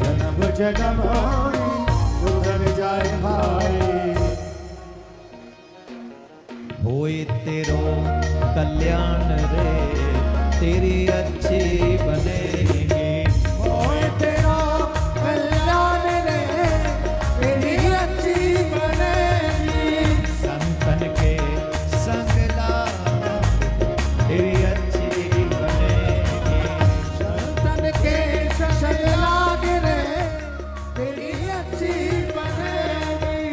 जन्म जन्म सुधर जाए भाई। होए तेरो कल्याण रे तेरी अच्छी बनेगी। होए तेरा कल्याण रे तेरी अच्छी बनेगी। संतन के संग लाग तेरी अच्छी बनेगी। संतन के संग लाग रे तेरी अच्छी बनेगी।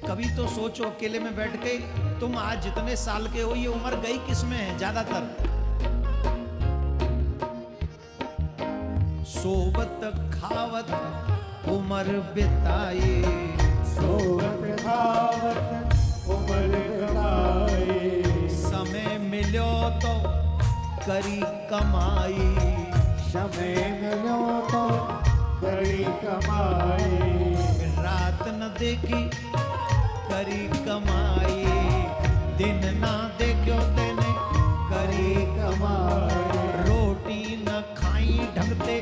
कभी तो सोचो अकेले में बैठ के, तुम आज जितने साल के हो ये उम्र गई किसमें है ज्यादातर? सोबत खावत उम्र बिताई, सोवत खावत उम्र बिताई, समय मिलो तो करी कमाई, समय मिलो तो करी कमाई, रात न देखी करी कमाई, दिन ना देखो तेने करी कमाई, रोटी न खाई ढंगते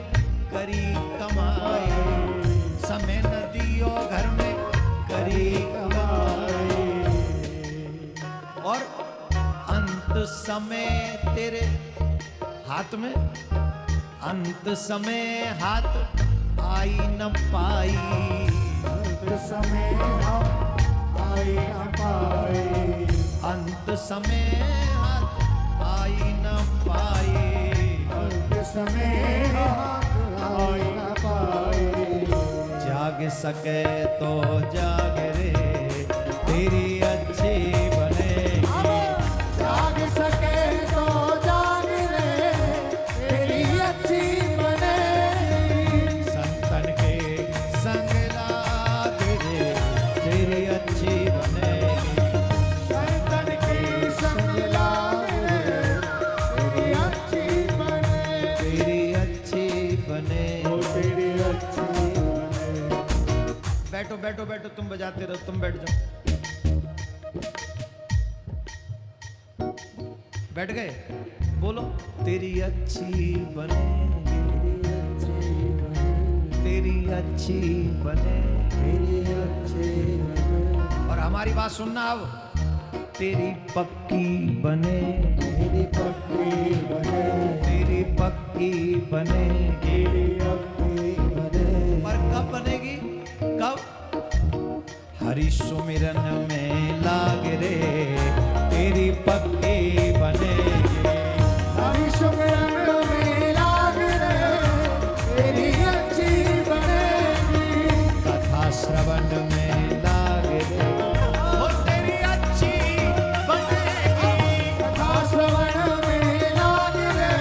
करी कमाई, समय न दियो घर में करी कमाई, और अंत समय तेरे हाथ में, अंत समय हाथ आई न पाई, अंत समय हम आई न पाए, अंत समय हाथ आई न पाई, अंत समय हम आई न पाए, जाग सके तो जाग रे तेरी अच्छी बनेगी, जाग सके तो जाग रे तेरी अच्छी बनेगी, संतन के संग लाग रे तेरी अच्छी बनेगी, संतन की संग लाग रे तेरी अच्छी बनेगी, तेरी अच्छी बने। वो तेरी अच्छी बने। बैठो बैठो बैठो, तुम बजाते रहो, तुम बैठ जाओ। बैठ गए, बोलो तेरी अच्छी बने, तेरी अच्छी बने, तेरी अच्छी बने, और हमारी बात सुनना अब, तेरी पक्की बने, तेरी पक्की बने, तेरी पक्की बनेगी, तेरी पक्की बने, पर कब बनेगी, कब, हरि सुमिरन में लाग रे तेरी पक्की बनेगी, हरि सुमिरन में लाग रे तेरी अच्छी बनेगी, कथा श्रवण में लाग रे ओ तेरी अच्छी बनेगी, कथा श्रवण में लाग रे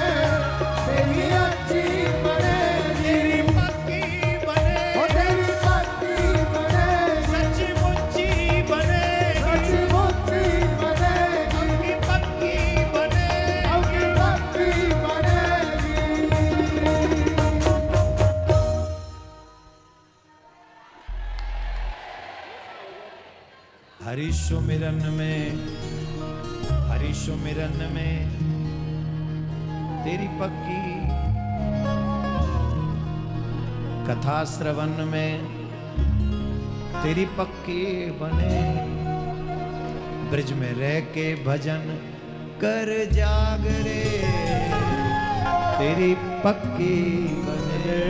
तेरी अच्छी बनेगी, तेरी पक्की बने, ओ तेरी पक्की बनेगी, सच्ची मुच्ची बनेगी, सच्ची मुच्ची बनेगी, पक्की पक्की बने, अबकी पक्की बनेगी। हरि सुमिरन में, हरि सुमिरन में तेरी पक्की, कथा श्रवण में तेरी पक्की बने, ब्रज में रह के भजन कर जाग रे तेरी पक्की बने।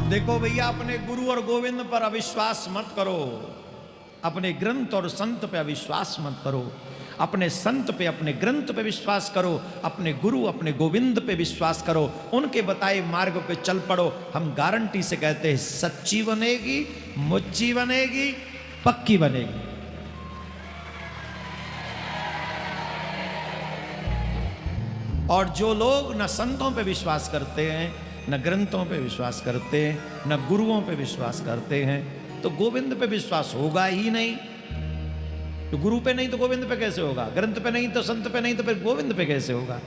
देखो भैया, अपने गुरु और गोविंद पर अविश्वास मत करो, अपने ग्रंथ और संत पे अविश्वास मत करो, अपने संत पे, अपने ग्रंथ पे विश्वास करो, अपने गुरु, अपने गोविंद पे विश्वास करो, उनके बताए मार्ग पे चल पड़ो। हम गारंटी से कहते हैं सच्ची बनेगी, मुच्ची बनेगी, पक्की बनेगी। और जो लोग न संतों पे विश्वास करते हैं, न ग्रंथों पे विश्वास करते हैं, न गुरुओं पे विश्वास करते हैं, तो गोविंद पे विश्वास होगा ही नहीं। तो गुरु पे नहीं तो गोविंद पे कैसे होगा, ग्रंथ पे नहीं तो संत पे नहीं तो फिर गोविंद पे कैसे होगा।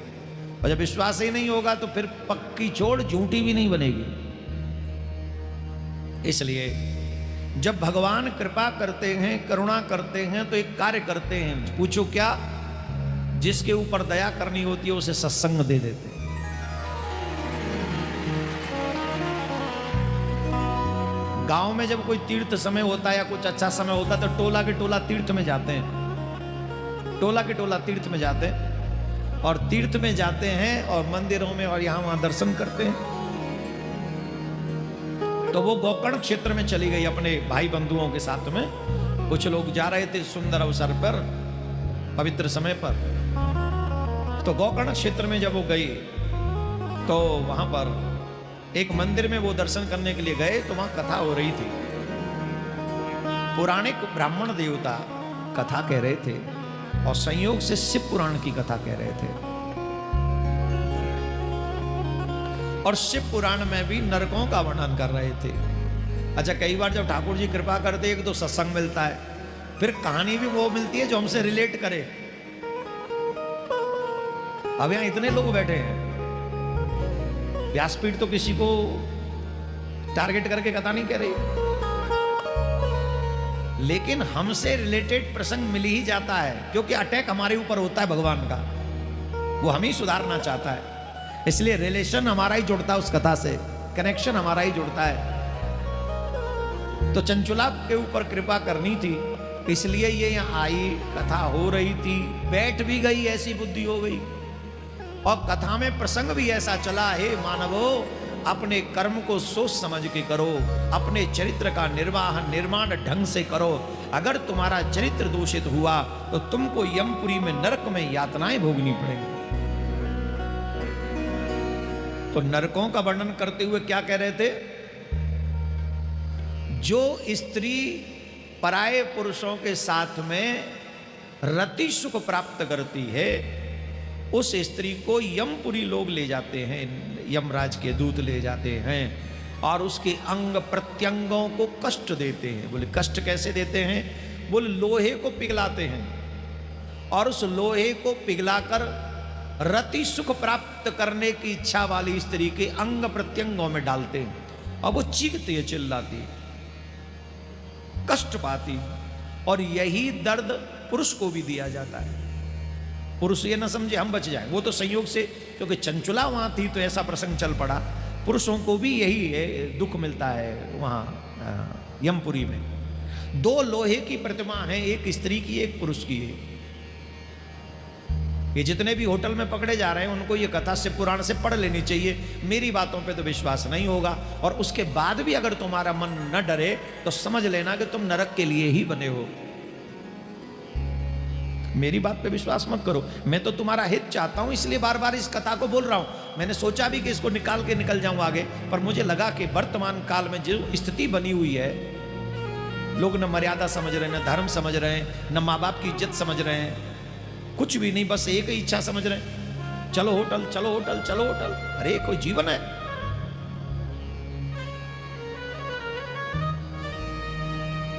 और जब विश्वास ही नहीं होगा तो फिर पक्की छोड़ झूठी भी नहीं बनेगी। इसलिए जब भगवान कृपा करते हैं, करुणा करते हैं, तो एक कार्य करते हैं। पूछो क्या? जिसके ऊपर दया करनी होती है उसे सत्संग दे देते हैं। गांव में जब कोई तीर्थ समय होता है या कुछ अच्छा समय होता है तो टोला के टोला तीर्थ में जाते हैं, टोला के टोला तीर्थ में जाते हैं, और तीर्थ में जाते हैं और मंदिरों में और यहाँ वहाँ दर्शन करते हैं। तो वो गोकर्ण क्षेत्र में चली गई अपने भाई बंधुओं के साथ में। कुछ लोग जा रहे थे सुंदर अवसर पर, पवित्र समय पर। तो गोकर्ण क्षेत्र में जब वो गई तो वहां पर एक मंदिर में वो दर्शन करने के लिए गए, तो वहां कथा हो रही थी। पुराणिक ब्राह्मण देवता कथा कह रहे थे और संयोग से शिव पुराण की कथा कह रहे थे। और शिव पुराण में भी नरकों का वर्णन कर रहे थे। अच्छा, कई बार जब ठाकुर जी कृपा करते एक तो सत्संग मिलता है, फिर कहानी भी वो मिलती है जो हमसे रिलेट करे। अब यहां इतने लोग बैठे हैं, व्यासपीठ तो किसी को टारगेट करके कथा नहीं कह रही, लेकिन हमसे रिलेटेड प्रसंग मिल ही जाता है, क्योंकि अटैक हमारे ऊपर होता है भगवान का, वो हम ही सुधारना चाहता है, इसलिए रिलेशन हमारा ही जुड़ता है उस कथा से, कनेक्शन हमारा ही जुड़ता है। तो चंचुला के ऊपर कृपा करनी थी, इसलिए ये यहाँ आई, कथा हो रही थी, बैठ भी गई, ऐसी बुद्धि हो गई। और कथा में प्रसंग भी ऐसा चला, हे मानवो अपने कर्म को सोच समझ के करो, अपने चरित्र का निर्माण ढंग से करो। अगर तुम्हारा चरित्र दूषित हुआ तो तुमको यमपुरी में, नरक में यातनाएं भोगनी पड़ेंगी। तो नरकों का वर्णन करते हुए क्या कह रहे थे? जो स्त्री पराये पुरुषों के साथ में रति सुख प्राप्त करती है, उस स्त्री को यमपुरी लोग ले जाते हैं, यमराज के दूत ले जाते हैं और उसके अंग प्रत्यंगों को कष्ट देते हैं। बोले कष्ट कैसे देते हैं? बोले लोहे को पिघलाते हैं और उस लोहे को पिघलाकर रति सुख प्राप्त करने की इच्छा वाली स्त्री के अंग प्रत्यंगों में डालते हैं और वो चीखती है, चिल्लाती, कष्ट पाती। और यही दर्द पुरुष को भी दिया जाता है। पुरुष ये ना समझे हम बच जाए, वो तो संयोग से, क्योंकि चंचुला वहां थी तो ऐसा प्रसंग चल पड़ा। पुरुषों को भी यही है, दुख मिलता है वहां यमपुरी में। 2 लोहे की प्रतिमा है, एक स्त्री की एक पुरुष की है। ये जितने भी होटल में पकड़े जा रहे हैं उनको ये कथा से पुराण से पढ़ लेनी चाहिए। मेरी बातों पे तो विश्वास नहीं होगा, और उसके बाद भी अगर तुम्हारा मन न डरे तो समझ लेना कि तुम नरक के लिए ही बने हो। मेरी बात पे विश्वास मत करो, मैं तो तुम्हारा हित चाहता हूं, इसलिए बार बार इस कथा को बोल रहा हूं। मैंने सोचा भी कि इसको निकाल के निकल जाऊं आगे, पर मुझे लगा कि वर्तमान काल में जो स्थिति बनी हुई है, लोग न मर्यादा समझ रहे हैं, न धर्म समझ रहे हैं, न माँ बाप की इज्जत समझ रहे हैं, कुछ भी नहीं, बस एक ही इच्छा समझ रहे हैं, चलो होटल, चलो होटल, चलो होटल। अरे कोई जीवन है?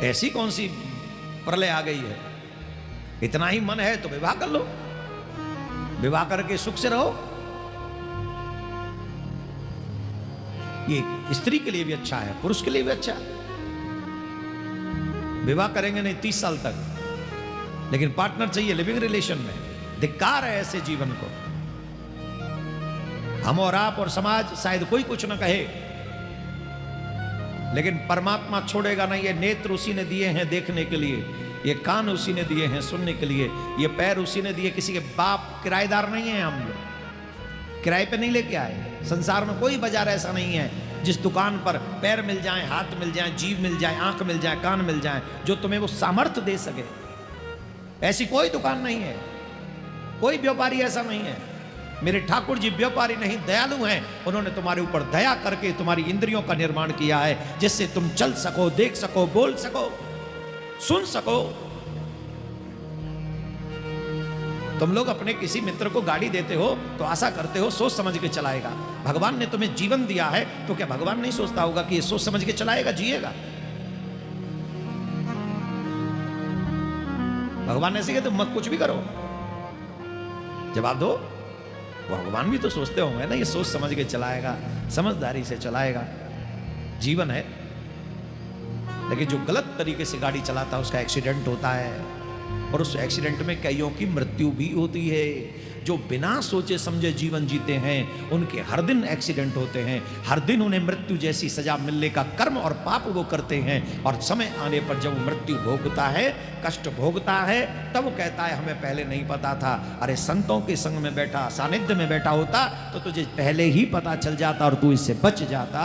ऐसी कौन सी प्रलय आ गई है? इतना ही मन है तो विवाह कर लो, विवाह करके सुख से रहो। ये स्त्री के लिए भी अच्छा है, पुरुष के लिए भी अच्छा है। विवाह करेंगे नहीं 30 साल तक, लेकिन पार्टनर चाहिए लिविंग रिलेशन में। धिक्कार है ऐसे जीवन को। हम और आप और समाज शायद कोई कुछ न कहे, लेकिन परमात्मा छोड़ेगा नहीं। ये नेत्र उसी ने दिए हैं देखने के लिए, ये कान उसी ने दिए हैं सुनने के लिए, ये पैर उसी ने दिए। किसी के बाप किराएदार नहीं है, हम लोग किराए पे नहीं लेके आए। संसार में कोई बाजार ऐसा नहीं है जिस दुकान पर पैर मिल जाए, हाथ मिल जाए, जीभ मिल जाए, आंख मिल जाए, कान मिल जाए, जो तुम्हें वो सामर्थ्य दे सके। ऐसी कोई दुकान नहीं है, कोई व्यापारी ऐसा नहीं है। मेरे ठाकुर जी व्यापारी नहीं, दयालु हैं। उन्होंने तुम्हारे ऊपर दया करके तुम्हारी इंद्रियों का निर्माण किया है, जिससे तुम चल सको, देख सको, बोल सको, सुन सको। तुम लोग अपने किसी मित्र को गाड़ी देते हो तो आशा करते हो सोच समझ के चलाएगा। भगवान ने तुम्हें जीवन दिया है तो क्या भगवान नहीं सोचता होगा कि ये सोच समझ के चलाएगा, जिएगा? भगवान ने ऐसे कहते मत कुछ भी करो, जवाब दो। भगवान भी तो सोचते होंगे ना, ये सोच समझ के चलाएगा, समझदारी से चलाएगा। जीवन है, लेकिन जो गलत तरीके से गाड़ी चलाता है उसका एक्सीडेंट होता है, और उस एक्सीडेंट में कईयों की मृत्यु भी होती है। जो बिना सोचे समझे जीवन जीते हैं उनके हर दिन एक्सीडेंट होते हैं, हर दिन उन्हें मृत्यु जैसी सजा मिलने का कर्म और पाप वो करते हैं। और समय आने पर जब वो मृत्यु भोगता है, कष्ट भोगता है, तब वो कहता है हमें पहले नहीं पता था। अरे संतों के संग में बैठा, सानिध्य में बैठा होता तो तुझे पहले ही पता चल जाता और तू इससे बच जाता।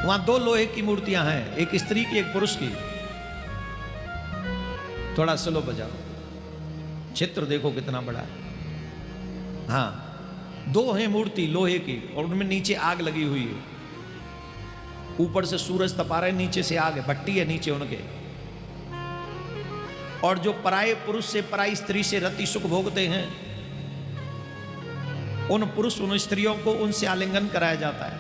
वहां 2 लोहे की मूर्तियां हैं, एक स्त्री की, एक पुरुष की। थोड़ा स्लो बजाओ, चित्र देखो कितना बड़ा। हाँ, 2 हैं मूर्ति लोहे की, और उनमें नीचे आग लगी हुई है। ऊपर से सूरज तपा रहे, नीचे से आग है, भट्टी है नीचे उनके। और जो पराये पुरुष से, पराई स्त्री से रति सुख भोगते हैं, उन पुरुष उन स्त्रियों को उनसे आलिंगन कराया जाता है।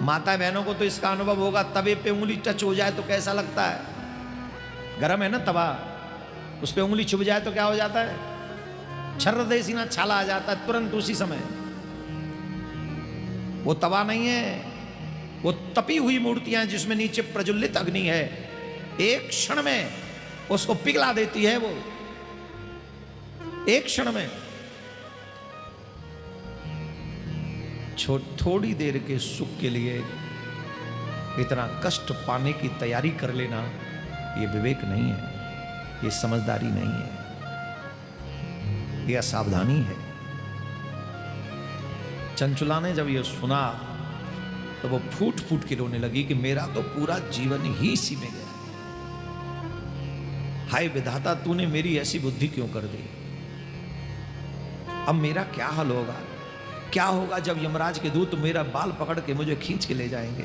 माता बहनों को तो इसका अनुभव होगा, तवे पे उंगली टच हो जाए तो कैसा लगता है। गरम है ना तवा, उस पे उंगली छुप जाए तो क्या हो जाता है, छर्र देसीना छाला आ जाता है तुरंत उसी समय। वो तवा नहीं है, वो तपी हुई मूर्तियां जिसमें नीचे प्रज्वलित अग्नि है, एक क्षण में उसको पिघला देती है। वो एक क्षण में थोड़ी देर के सुख के लिए इतना कष्ट पाने की तैयारी कर लेना, ये विवेक नहीं है, ये समझदारी नहीं है, ये असावधानी है। चंचुला ने जब ये सुना तो वो फूट फूट के रोने लगी कि मेरा तो पूरा जीवन ही इसी में गया। हाय विधाता, तूने मेरी ऐसी बुद्धि क्यों कर दी। अब मेरा क्या हाल होगा, क्या होगा जब यमराज के दूत मेरा बाल पकड़ के मुझे खींच के ले जाएंगे,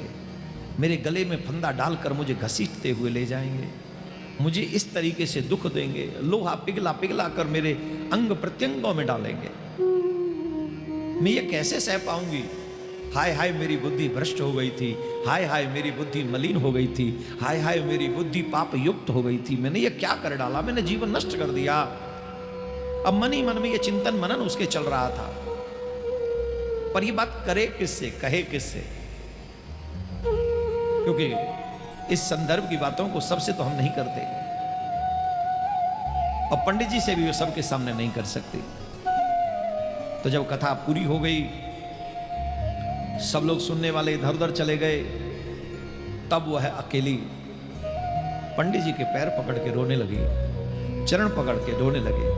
मेरे गले में फंदा डालकर मुझे घसीटते हुए ले जाएंगे, मुझे इस तरीके से दुख देंगे, लोहा पिघला पिघला कर मेरे अंग प्रत्यंगों में डालेंगे, मैं ये कैसे सह पाऊंगी। हाय हाय मेरी बुद्धि भ्रष्ट हो गई थी, हाय हाय मेरी बुद्धि मलिन हो गई थी, हाय हाय मेरी बुद्धि पाप युक्त हो गई थी, मैंने ये क्या कर डाला, मैंने जीवन नष्ट कर दिया। अब मन ही मन में ये चिंतन मनन उसके चल रहा था, पर ये बात करे किससे, कहे किससे, क्योंकि इस संदर्भ की बातों को सबसे तो हम नहीं करते, और पंडित जी से भी वो सबके सामने नहीं कर सकते। तो जब कथा पूरी हो गई, सब लोग सुनने वाले इधर उधर चले गए, तब वह अकेली पंडित जी के पैर पकड़ के रोने लगी, चरण पकड़ के रोने लगे।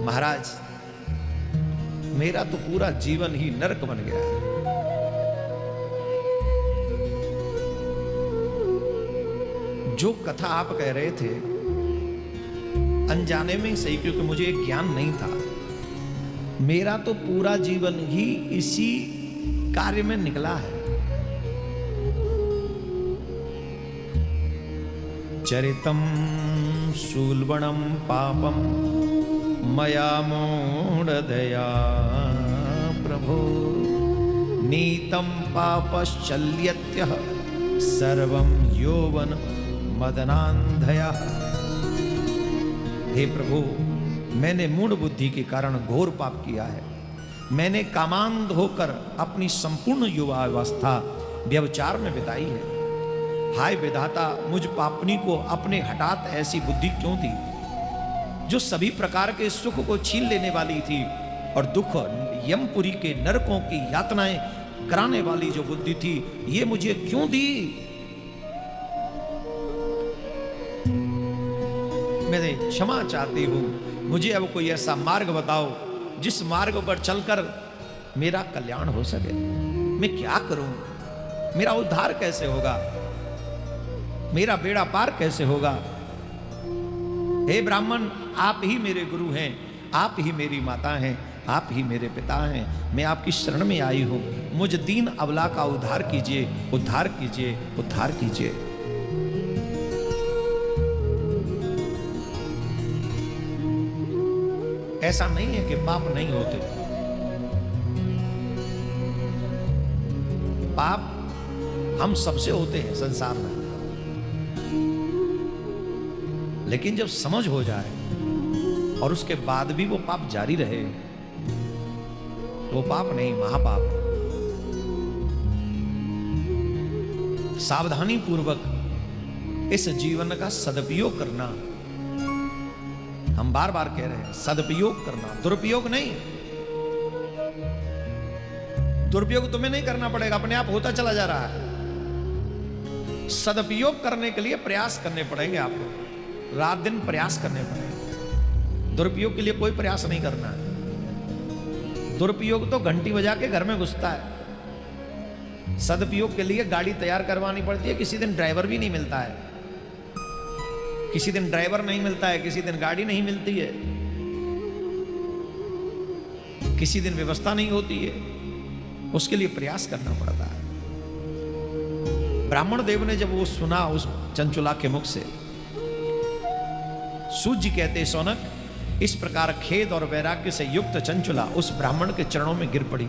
महाराज, मेरा तो पूरा जीवन ही नरक बन गया है। जो कथा आप कह रहे थे अनजाने में ही सही, क्योंकि मुझे एक ज्ञान नहीं था, मेरा तो पूरा जीवन ही इसी कार्य में निकला है। चरितम शूलबणम पापम मया मूढ़दया प्रभो नीतम पापश्चल्यत्यः सर्वं यौवन मदनांधया। हे प्रभु, मैंने मूढ़ बुद्धि के कारण घोर पाप किया है। मैंने कामांध होकर अपनी संपूर्ण युवा अवस्था व्यभिचार में बिताई है। हाय विधाता, मुझ पापनी को अपने हठात ऐसी बुद्धि क्यों दी, जो सभी प्रकार के सुख को छीन लेने वाली थी, और दुख यमपुरी के नरकों की यातनाएं कराने वाली जो बुद्धि थी, ये मुझे क्यों दी। मैं क्षमा चाहती हूं, मुझे अब कोई ऐसा मार्ग बताओ जिस मार्ग पर चलकर मेरा कल्याण हो सके। मैं क्या करूं, मेरा उद्धार कैसे होगा, मेरा बेड़ा पार कैसे होगा। हे ब्राह्मण, आप ही मेरे गुरु हैं, आप ही मेरी माता हैं, आप ही मेरे पिता हैं, मैं आपकी शरण में आई हूं, मुझ दीन अबला का उद्धार कीजिए, उद्धार कीजिए, उद्धार कीजिए। ऐसा नहीं है कि पाप नहीं होते, पाप हम सबसे होते हैं संसार में, लेकिन जब समझ हो जाए और उसके बाद भी वो पाप जारी रहे, वो पाप नहीं, महापाप है। सावधानी पूर्वक इस जीवन का सदुपयोग करना, हम बार बार कह रहे हैं, सदुपयोग करना, दुरुपयोग नहीं। दुरुपयोग तुम्हें नहीं करना पड़ेगा, अपने आप होता चला जा रहा है। सदुपयोग करने के लिए प्रयास करने पड़ेंगे, आपको रात दिन प्रयास करने पड़ेंगे। दुरुपयोग के लिए कोई प्रयास नहीं करना है। दुरुपयोग तो घंटी बजा के घर में घुसता है। सदुपयोग के लिए गाड़ी तैयार करवानी पड़ती है, किसी दिन ड्राइवर भी नहीं मिलता है, किसी दिन ड्राइवर नहीं मिलता है, किसी दिन गाड़ी नहीं मिलती है, किसी दिन व्यवस्था नहीं होती है, उसके लिए प्रयास करना पड़ता है। ब्राह्मण देव ने जब वो सुना उस चंचुला के मुख से, सूर्य कहते सौनक, इस प्रकार खेद और वैराग्य से युक्त चंचुला उस ब्राह्मण के चरणों में गिर पड़ी।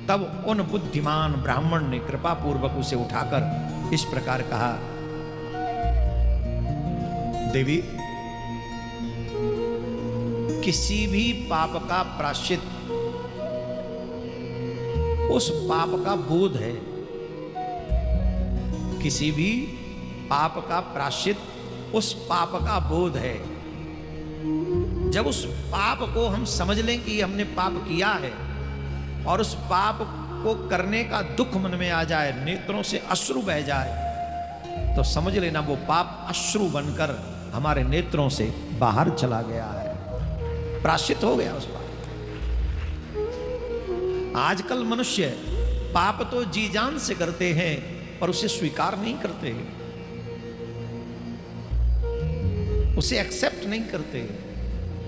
तब उन बुद्धिमान ब्राह्मण ने कृपा पूर्वक उसे उठाकर इस प्रकार कहा, देवी, किसी भी पाप का प्रायश्चित उस पाप का बोध है। किसी भी पाप का प्रायश्चित उस पाप का बोध है। जब उस पाप को हम समझ लें कि हमने पाप किया है और उस पाप को करने का दुख मन में आ जाए, नेत्रों से अश्रु बह जाए, तो समझ लेना वो पाप अश्रु बनकर हमारे नेत्रों से बाहर चला गया है, प्रायश्चित हो गया उस पाप। आजकल मनुष्य पाप तो जी जान से करते हैं पर उसे स्वीकार नहीं करते, उसे एक्सेप्ट नहीं करते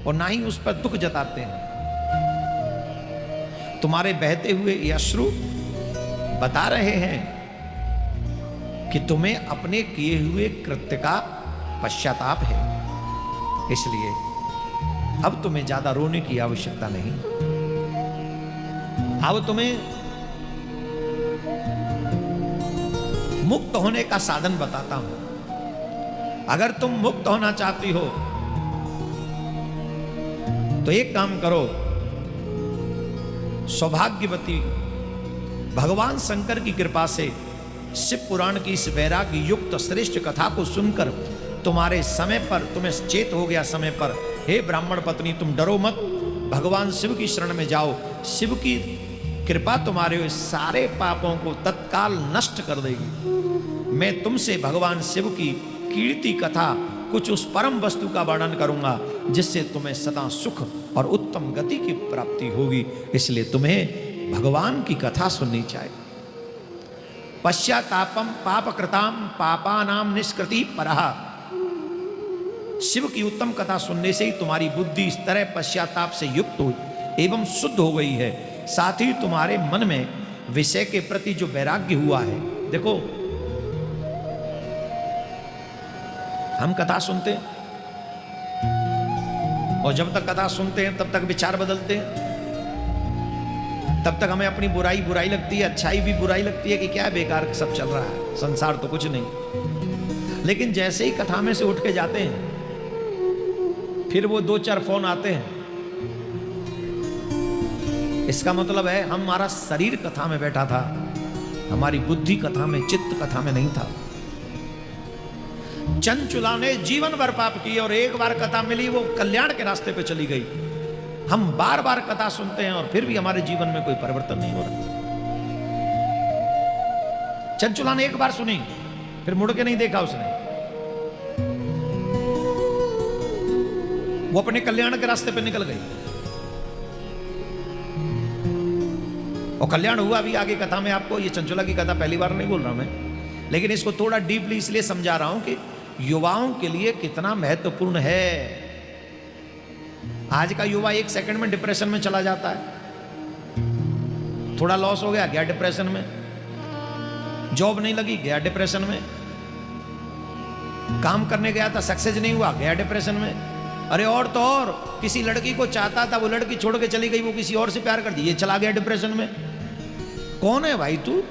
और ना ही उस पर दुख जताते हैं। तुम्हारे बहते हुए ये अश्रु बता रहे हैं कि तुम्हें अपने किए हुए कृत्य का पश्चाताप है, इसलिए अब तुम्हें ज्यादा रोने की आवश्यकता नहीं। अब तुम्हें मुक्त होने का साधन बताता हूं। अगर तुम मुक्त होना चाहती हो तो एक काम करो, सौभाग्यवती भगवान शंकर की कृपा से शिव पुराण की इस वैराग्य युक्त श्रेष्ठ कथा को सुनकर तुम्हारे समय पर, तुम्हें चेत हो गया समय पर, हे ब्राह्मण पत्नी तुम डरो मत, भगवान शिव की शरण में जाओ। शिव की कृपा तुम्हारे सारे पापों को तत्काल नष्ट कर देगी। मैं तुमसे भगवान शिव की कीर्ति कथा, कुछ उस परम वस्तु का वर्णन करूंगा जिससे तुम्हें सदा सुख और उत्तम गति की प्राप्ति होगी। इसलिए तुम्हें भगवान की कथा सुननी चाहिए। पश्चातापम पापकृताम पापानाम निष्कृति परः। शिव की उत्तम कथा सुनने से ही तुम्हारी बुद्धि इस तरह पश्चाताप से युक्त हुई एवं शुद्ध हो गई है। साथ ही तुम्हारे मन में विषय के प्रति जो वैराग्य हुआ है। देखो, हम कथा सुनते हैं और जब तक कथा सुनते हैं तब तक विचार बदलते हैं, तब तक हमें अपनी बुराई बुराई लगती है, अच्छाई भी बुराई लगती है कि क्या बेकार सब चल रहा है, संसार तो कुछ नहीं। लेकिन जैसे ही कथा में से उठ के जाते हैं फिर वो 2-4 फोन आते हैं। इसका मतलब है हमारा शरीर कथा में बैठा था, हमारी बुद्धि कथा में, चित्त कथा में नहीं था। चंचुला ने जीवन भर पाप किए और एक बार कथा मिली, वो कल्याण के रास्ते पे चली गई। हम बार बार कथा सुनते हैं और फिर भी हमारे जीवन में कोई परिवर्तन नहीं हो रहा। चंचुला ने एक बार सुनी, फिर मुड़ के नहीं देखा उसने। वो अपने कल्याण के रास्ते पे निकल गई और कल्याण हुआ भी। आगे कथा में आपको, ये चंचुला की कथा पहली बार नहीं बोल रहा मैं, लेकिन इसको थोड़ा डीपली इसलिए समझा रहा हूं कि युवाओं के लिए कितना महत्वपूर्ण है। आज का युवा 1 सेकंड में डिप्रेशन में चला जाता है। थोड़ा लॉस हो गया, गया डिप्रेशन में। जॉब नहीं लगी, गया डिप्रेशन में। काम करने गया था, सक्सेस नहीं हुआ, गया डिप्रेशन में। अरे और तो और, किसी लड़की को चाहता था, वो लड़की छोड़ के चली गई, वो किसी और से प्यार कर दी, ये चला गया डिप्रेशन में। कौन है भाई तू?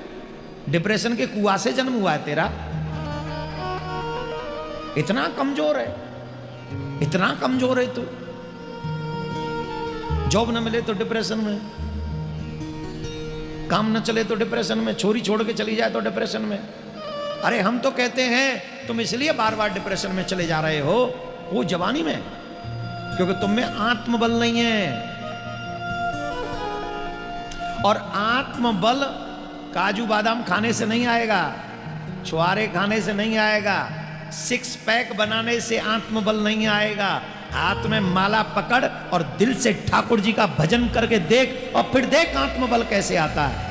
डिप्रेशन के कुआं से जन्म हुआ है तेरा? इतना कमजोर है, इतना कमजोर है तू। जॉब न मिले तो डिप्रेशन में, काम न चले तो डिप्रेशन में, छोरी छोड़ के चली जाए तो डिप्रेशन में। अरे हम तो कहते हैं तुम इसलिए बार बार डिप्रेशन में चले जा रहे हो, वो जवानी में, क्योंकि तुम में आत्मबल नहीं है। और आत्मबल काजू बादाम खाने से नहीं आएगा, छुआरे खाने से नहीं आएगा, 6 पैक बनाने से आत्मबल नहीं आएगा। हाथ में माला पकड़ और दिल से ठाकुर जी का भजन करके देख, और फिर देख आत्मबल कैसे आता है।